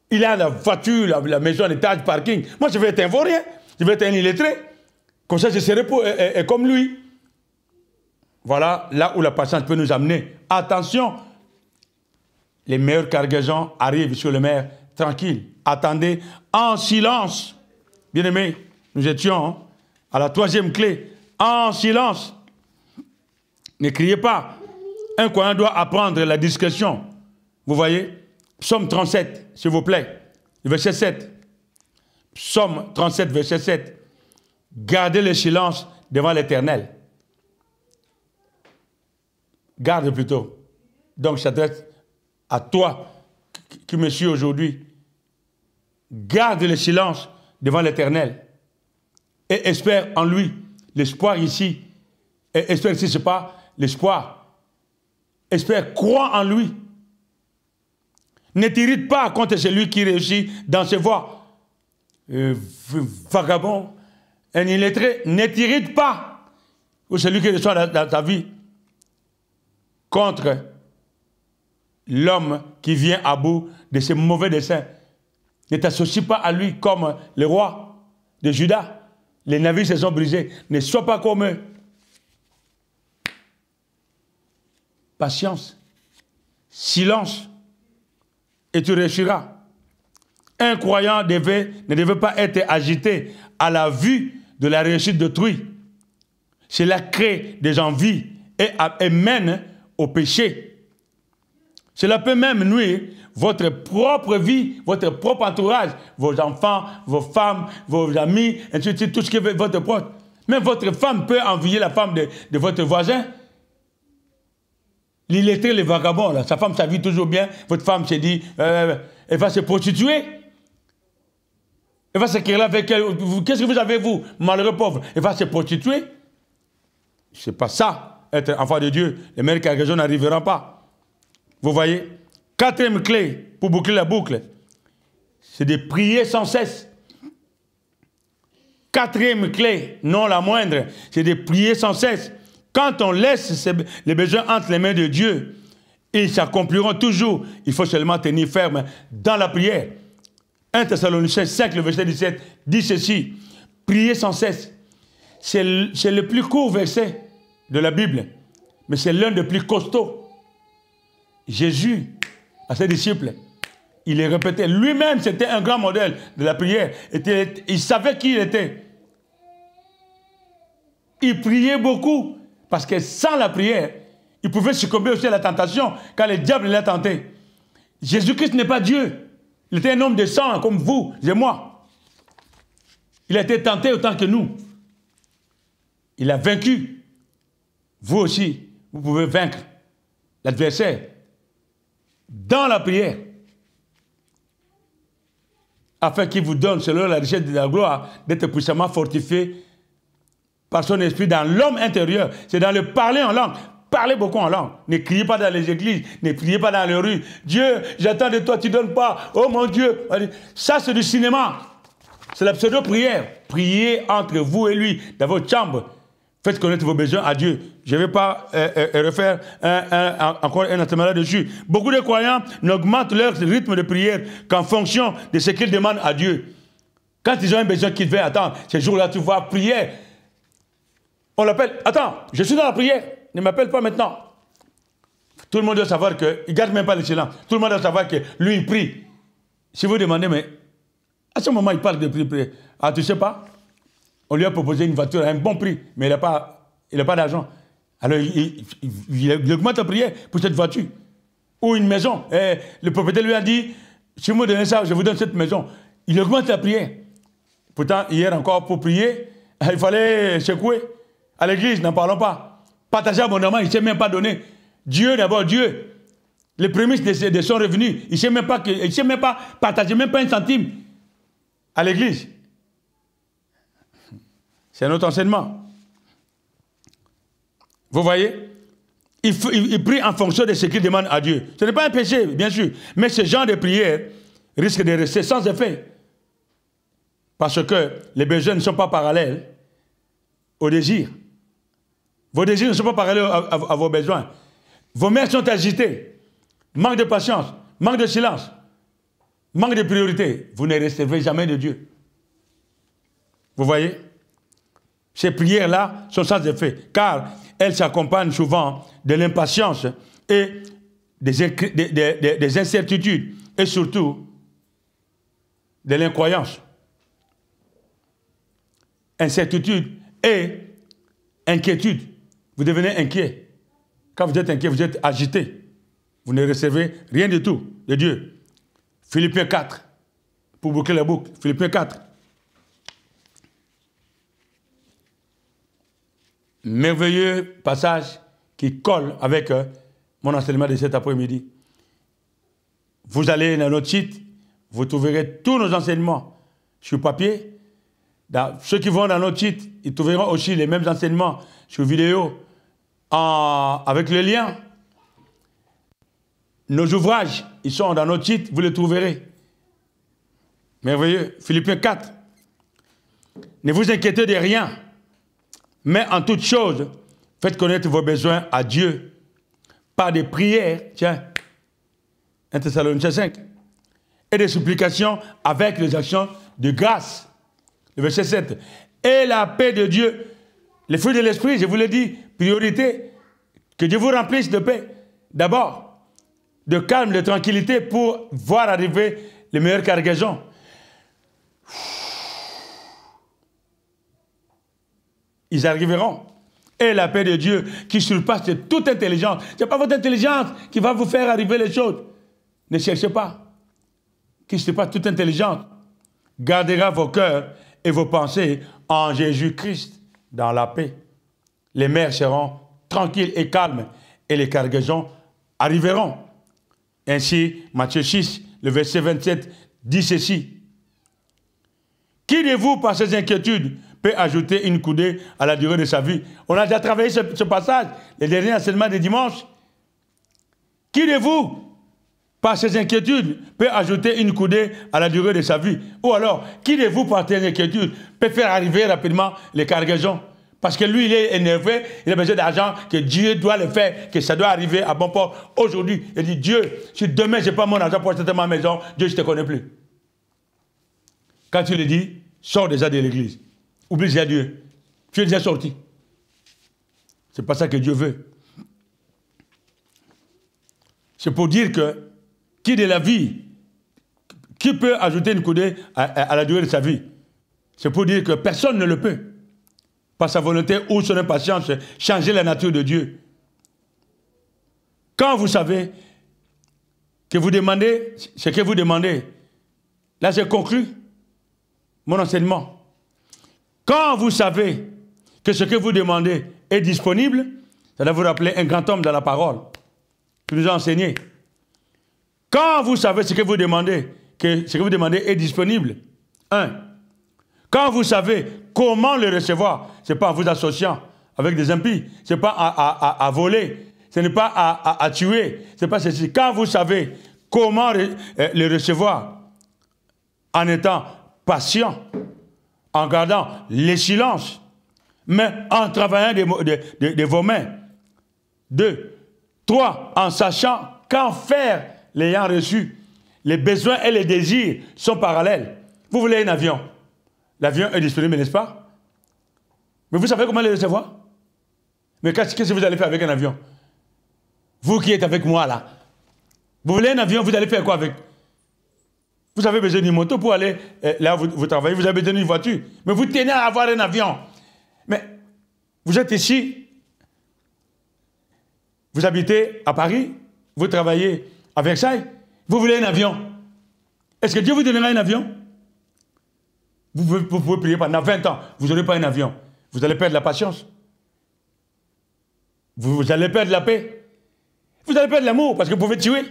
Il a la voiture, la maison, l'étage, le parking. Moi, je vais être un vaurien. Je vais être un illettré. Comme ça, je serai comme lui. Voilà là où la patience peut nous amener. Attention, les meilleures cargaisons arrivent sur le mer tranquille. Attendez en silence. Bien-aimés, nous étions à la troisième clé. En silence. Ne criez pas. Un croyant doit apprendre la discrétion. Vous voyez? Psaume 37, s'il vous plaît. Verset 7. Psaume 37, verset 7. Gardez le silence devant l'Éternel. Garde plutôt. Donc, j'adresse à toi qui me suis aujourd'hui. Garde le silence devant l'Éternel. Et espère en lui. L'espoir ici. Et espère ici, ce n'est pas l'espoir. Espère, crois en lui. Ne t'irrite pas contre celui qui réussit dans ses voies. Vagabond, un illettré, ne t'irrite pas. Ou celui qui reçoit dans ta vie. Contre l'homme qui vient à bout de ses mauvais desseins. Ne t'associe pas à lui comme le roi de Juda. Les navires se sont brisés. Ne sois pas comme eux. Patience. Silence. Et tu réussiras. Un croyant ne devait pas être agité à la vue de la réussite d'autrui. Cela crée des envies et mène au péché. Cela peut même nuire votre propre vie, votre propre entourage, vos enfants, vos femmes, vos amis, ainsi de suite, tout ce qui est votre proche. Même votre femme peut envier la femme de votre voisin. L'illettré, le vagabond, là, sa femme s'habille toujours bien, votre femme se dit, elle va se prostituer. Elle va se querer avec elle. Qu'est-ce que vous avez, vous, malheureux pauvre? Elle va se prostituer. C'est pas ça, être enfant de Dieu. Les meilleures cargaisons n'arriveront pas. Vous voyez? Quatrième clé pour boucler la boucle, c'est de prier sans cesse. Quatrième clé, non la moindre, c'est de prier sans cesse. Quand on laisse les besoins entre les mains de Dieu, ils s'accompliront toujours. Il faut seulement tenir ferme dans la prière. 1 Thessaloniciens 5, le verset 17, dit ceci. Priez sans cesse. C'est le plus court verset de la Bible, mais c'est l'un des plus costauds. Jésus, à ses disciples, il les répétait. Lui-même, c'était un grand modèle de la prière. Il savait qui il était. Il priait beaucoup, parce que sans la prière, il pouvait succomber aussi à la tentation, quand le diable l'a tenté. Jésus-Christ n'est pas Dieu. Il était un homme de sang, comme vous et moi. Il a été tenté autant que nous. Il a vaincu. Vous aussi, vous pouvez vaincre l'adversaire dans la prière, afin qu'il vous donne, selon la richesse de la gloire, d'être puissamment fortifié par son esprit dans l'homme intérieur. C'est dans le parler en langue. Parlez beaucoup en langue. Ne criez pas dans les églises, ne priez pas dans les rues. Dieu, j'attends de toi, tu ne donnes pas. Oh mon Dieu. Ça, c'est du cinéma. C'est la pseudo-prière. Priez entre vous et lui, dans votre chambre. Faites connaître vos besoins à Dieu. Je ne vais pas refaire encore un enseignement là-dessus. Beaucoup de croyants n'augmentent leur rythme de prière qu'en fonction de ce qu'ils demandent à Dieu. Quand ils ont un besoin qu'ils veulent attendre, ce jour-là, tu vois, prière. On l'appelle, attends, je suis dans la prière, ne m'appelle pas maintenant. Tout le monde doit savoir qu'il ne garde même pas le silence. Tout le monde doit savoir que lui, il prie. Si vous demandez, mais à ce moment, il parle de prière. Ah, tu ne sais pas? On lui a proposé une voiture à un bon prix, mais il n'a pas d'argent. Alors, il augmente la prière pour cette voiture. Ou une maison. Et le propriétaire lui a dit, si vous me donnez ça, je vous donne cette maison. Il augmente la prière. Pourtant, hier encore, pour prier, il fallait secouer. À l'église, n'en parlons pas. Partager abondamment, il ne sait même pas donner. Dieu, d'abord, Dieu. Les prémices de son revenu, il ne sait même pas partager, même pas un centime à l'église. C'est un autre enseignement. Vous voyez? Il prie en fonction de ce qu'il demande à Dieu. Ce n'est pas un péché, bien sûr. Mais ce genre de prière risque de rester sans effet. Parce que les besoins ne sont pas parallèles aux désirs. Vos désirs ne sont pas parallèles à vos besoins. Vos mains sont agitées. Manque de patience, manque de silence, manque de priorité. Vous ne recevrez jamais de Dieu. Vous voyez? Ces prières-là sont sans effet, car elles s'accompagnent souvent de l'impatience et des incertitudes, et surtout de l'incroyance. Incertitude et inquiétude. Vous devenez inquiet. Quand vous êtes inquiet, vous êtes agité. Vous ne recevez rien du tout de Dieu. Philippiens 4, pour boucler la boucle. Philippiens 4. Merveilleux passage qui colle avec mon enseignement de cet après-midi. Vous allez dans notre site, vous trouverez tous nos enseignements sur papier. Ceux qui vont dans notre site, ils trouveront aussi les mêmes enseignements sur vidéo avec le lien. Nos ouvrages, ils sont dans notre site, vous les trouverez. Merveilleux. Philippiens 4. Ne vous inquiétez de rien, mais en toute chose, faites connaître vos besoins à Dieu par des prières, tiens, 1 Thessaloniciens 5, et des supplications avec les actions de grâce. Le verset 7. et la paix de Dieu. Les fruits de l'esprit, je vous l'ai dit, priorité. Que Dieu vous remplisse de paix. D'abord, de calme, de tranquillité pour voir arriver les meilleures cargaisons. Ils arriveront. Et la paix de Dieu qui surpasse de toute intelligence. Ce n'est pas votre intelligence qui va vous faire arriver les choses. Ne cherchez pas. Qui surpasse toute intelligence. Gardera vos cœurs et vos pensées en Jésus-Christ dans la paix. Les mers seront tranquilles et calmes et les cargaisons arriveront. Ainsi, Matthieu 6, le verset 27 dit ceci. Qui de vous, par ses inquiétudes, peut ajouter une coudée à la durée de sa vie? On a déjà travaillé ce passage, les derniers enseignements de dimanche. Qui de vous, par ses inquiétudes, peut ajouter une coudée à la durée de sa vie? Ou alors, qui de vous, par ses inquiétudes, peut faire arriver rapidement les cargaisons? Parce que lui, il est énervé, il a besoin d'argent, que Dieu doit le faire, que ça doit arriver à bon port aujourd'hui. Il dit, Dieu, si demain je n'ai pas mon argent pour acheter ma maison, Dieu, je ne te connais plus. Quand tu le dis, sors déjà de l'église. Oublie déjà Dieu. Tu es déjà sorti. Ce n'est pas ça que Dieu veut. C'est pour dire que, qui de la vie, qui peut ajouter une coudée à la durée de sa vie? C'est pour dire que personne ne le peut. Par sa volonté ou son impatience, changer la nature de Dieu. Quand vous savez que vous demandez ce que vous demandez, là j'ai conclu mon enseignement. Quand vous savez que ce que vous demandez est disponible, ça doit vous rappeler un grand homme dans la parole qui nous a enseigné. Quand vous savez ce que vous demandez, que ce que vous demandez est disponible, quand vous savez comment le recevoir, ce n'est pas en vous associant avec des impies, ce n'est pas à voler, ce n'est pas à tuer, ce n'est pas ceci. Quand vous savez comment le recevoir, en étant patient, en gardant les silences, mais en travaillant de vos mains. 2. 3. En sachant qu'en faire l'ayant reçu, les besoins et les désirs sont parallèles. Vous voulez un avion? L'avion est disponible, n'est-ce pas? Mais vous savez comment le recevoir? Mais qu'est-ce que vous allez faire avec un avion? Vous qui êtes avec moi là, vous voulez un avion, vous allez faire quoi avec? Vous avez besoin d'une moto pour aller là où vous travaillez, vous avez besoin d'une voiture. Mais vous tenez à avoir un avion. Mais vous êtes ici, vous habitez à Paris, vous travaillez à Versailles, vous voulez un avion. Est-ce que Dieu vous donnera un avion? Vous pouvez prier pendant 20 ans, vous n'aurez pas un avion. Vous allez perdre la patience. Vous allez perdre la paix. Vous allez perdre l'amour parce que vous pouvez tuer.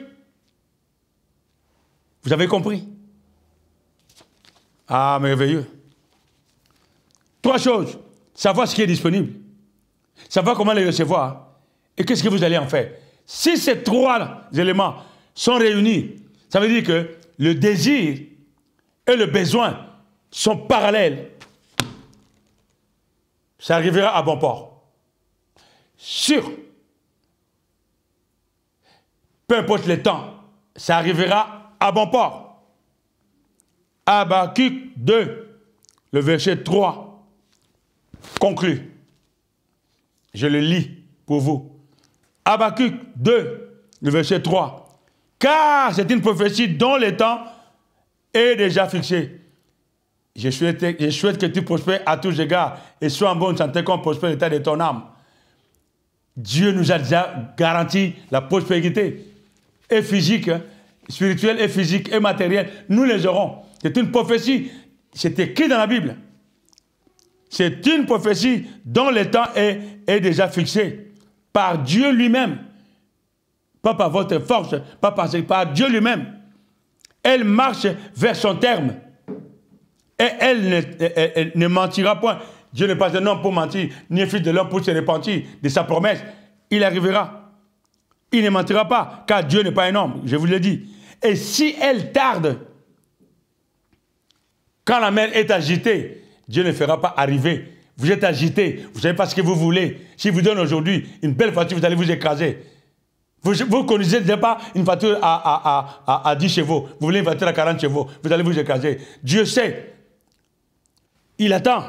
Vous avez compris? Ah, merveilleux. 3 choses. Savoir ce qui est disponible. Savoir comment les recevoir. Et qu'est-ce que vous allez en faire. Si ces 3 éléments sont réunis, ça veut dire que le désir et le besoin sont parallèles. Ça arrivera à bon port. Sûr. Peu importe le temps, ça arrivera à bon port. Habakkuk 2, le verset 3, conclut. Je le lis pour vous. Habakkuk 2, le verset 3. Car c'est une prophétie dont le temps est déjà fixé. Je souhaite que tu prospères à tous égards et sois en bonne santé comme prospère l'état de ton âme. Dieu nous a déjà garanti la prospérité, et physique, spirituelle et physique et matérielle. Nous les aurons. C'est une prophétie, c'est écrit dans la Bible. C'est une prophétie dont le temps est déjà fixé par Dieu lui-même. Pas par votre force, pas par Dieu lui-même. Elle marche vers son terme. Et elle ne mentira point. Dieu n'est pas un homme pour mentir, ni un fils de l'homme pour se repentir de sa promesse. Il arrivera. Il ne mentira pas, car Dieu n'est pas un homme, je vous l'ai dit. Et si elle tarde, quand la mer est agitée, Dieu ne fera pas arriver. Vous êtes agité, vous ne savez pas ce que vous voulez. Si vous donne aujourd'hui une belle voiture, vous allez vous écraser. Vous ne conduisez déjà pas une voiture à 10 chevaux. Vous voulez une voiture à 40 chevaux, vous allez vous écraser. Dieu sait. Il attend.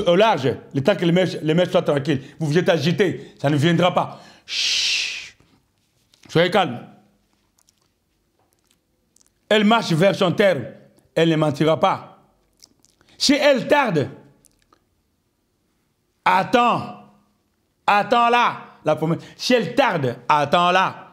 au large, le temps que les mers soient tranquilles. Vous êtes agité, ça ne viendra pas. Chut. Soyez calme. Elle marche vers son terme, elle ne mentira pas. Si elle tarde, attends-la, la promesse. Si elle tarde, attends-la,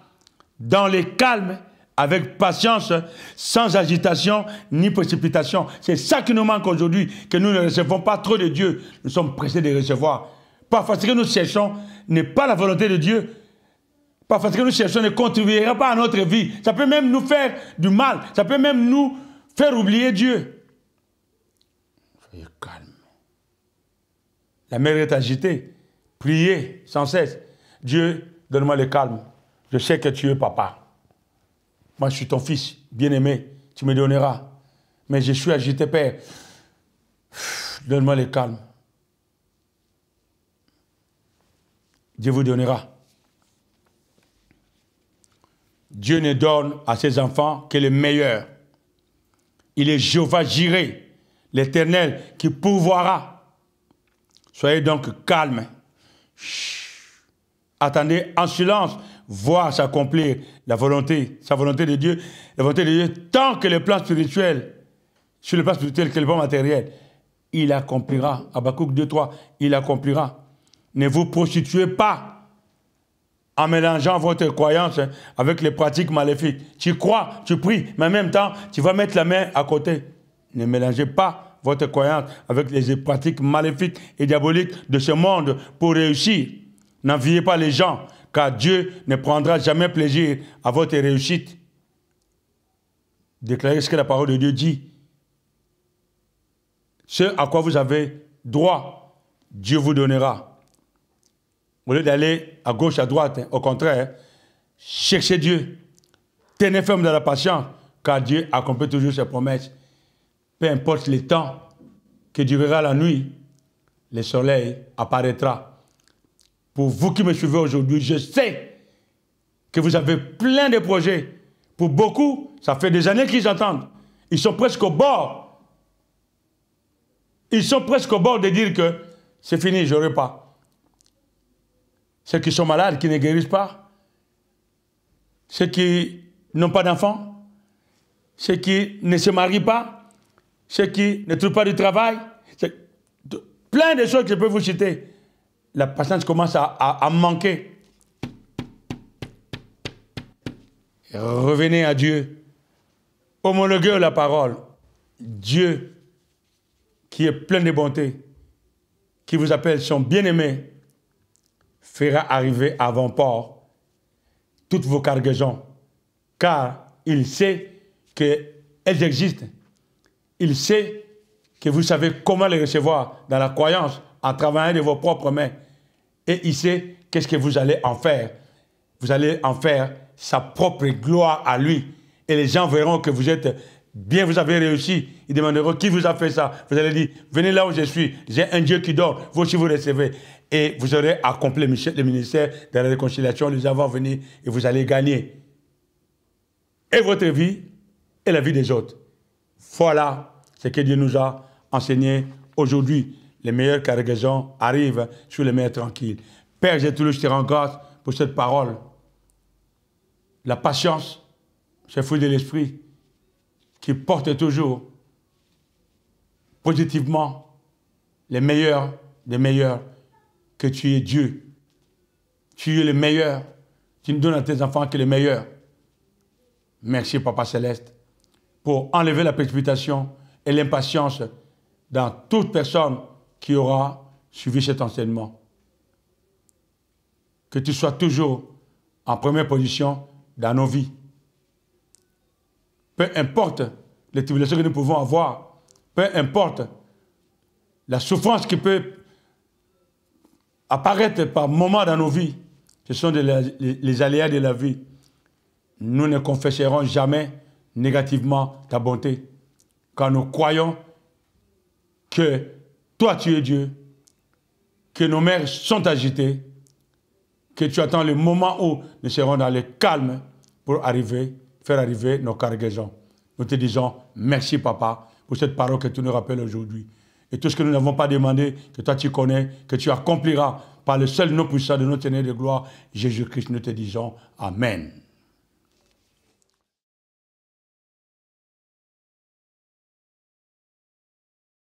dans le calme, avec patience, sans agitation ni précipitation. C'est ça qui nous manque aujourd'hui, que nous ne recevons pas trop de Dieu. Nous sommes pressés de recevoir. Parfois, ce que nous cherchons n'est pas la volonté de Dieu. Parfois, ce que nous cherchons ne contribuera pas à notre vie. Ça peut même nous faire du mal. Ça peut même nous faire oublier Dieu. Soyez calme. La mer est agitée. Priez sans cesse. Dieu, donne-moi le calme. Je sais que tu es papa. Moi, je suis ton fils, bien-aimé. Tu me donneras. Mais je suis agité, Père. Donne-moi le calme. Dieu vous donnera. Dieu ne donne à ses enfants que le meilleur. Il est Jéhovah Jireh, l'Éternel, qui pourvoira. Soyez donc calmes. Attendez en silence, voir s'accomplir sa volonté de Dieu, la volonté de Dieu, tant que le plan spirituel, sur le plan spirituel que le plan matériel, il accomplira. Habakkuk 2:3, il accomplira. Ne vous prostituez pas en mélangeant votre croyance avec les pratiques maléfiques. Tu crois, tu pries, mais en même temps, tu vas mettre la main à côté. Ne mélangez pas votre croyance avec les pratiques maléfiques et diaboliques de ce monde pour réussir. N'enviez pas les gens, car Dieu ne prendra jamais plaisir à votre réussite. Déclarez ce que la parole de Dieu dit. Ce à quoi vous avez droit, Dieu vous donnera. Au lieu d'aller à gauche, à droite, au contraire, cherchez Dieu. Tenez ferme dans la patience, car Dieu accomplit toujours ses promesses. Peu importe le temps que durera la nuit, le soleil apparaîtra. Pour vous qui me suivez aujourd'hui, je sais que vous avez plein de projets. Pour beaucoup, ça fait des années qu'ils entendent. Ils sont presque au bord. Ils sont presque au bord de dire que c'est fini, je n'aurai pas. Ceux qui sont malades, qui ne guérissent pas. Ceux qui n'ont pas d'enfants. Ceux qui ne se marient pas. Ceux qui ne trouvent pas de travail. Plein de choses que je peux vous citer. La patience commence à manquer. Revenez à Dieu. Homologuez la parole. Dieu, qui est plein de bonté, qui vous appelle son bien-aimé, fera arriver à bon port toutes vos cargaisons. Car il sait qu'elles existent. Il sait que vous savez comment les recevoir dans la croyance, en travaillant de vos propres mains. Et il sait qu'est-ce que vous allez en faire. Vous allez en faire sa propre gloire à lui. Et les gens verront que vous êtes bien, vous avez réussi. Ils demanderont qui vous a fait ça. Vous allez dire, venez là où je suis. J'ai un Dieu qui dort. Vous aussi vous recevez. Et vous aurez accompli le ministère de la réconciliation, les avoir venus, et vous allez gagner. Et votre vie, et la vie des autres. Voilà ce que Dieu nous a enseigné aujourd'hui. Les meilleures cargaisons arrivent sur les mers tranquilles. Père, je te rends grâce pour cette parole. La patience, c'est le fruit de l'esprit qui porte toujours positivement les meilleurs des meilleurs, que tu es Dieu. Tu es le meilleur. Tu ne donnes à tes enfants que le meilleur. Merci, Papa Céleste, pour enlever la précipitation et l'impatience dans toute personne qui aura suivi cet enseignement. Que tu sois toujours en première position dans nos vies. Peu importe les tribulations que nous pouvons avoir, peu importe la souffrance qui peut apparaître par moments dans nos vies, ce sont les aléas de la vie. Nous ne confesserons jamais négativement ta bonté, car nous croyons que toi tu es Dieu, que nos mers sont agitées, que tu attends le moment où nous serons dans le calme pour faire arriver nos cargaisons. Nous te disons merci, Papa, pour cette parole que tu nous rappelles aujourd'hui. Et tout ce que nous n'avons pas demandé, que toi tu connais, que tu accompliras par le seul nom puissant de notre Seigneur de gloire, Jésus-Christ, nous te disons Amen.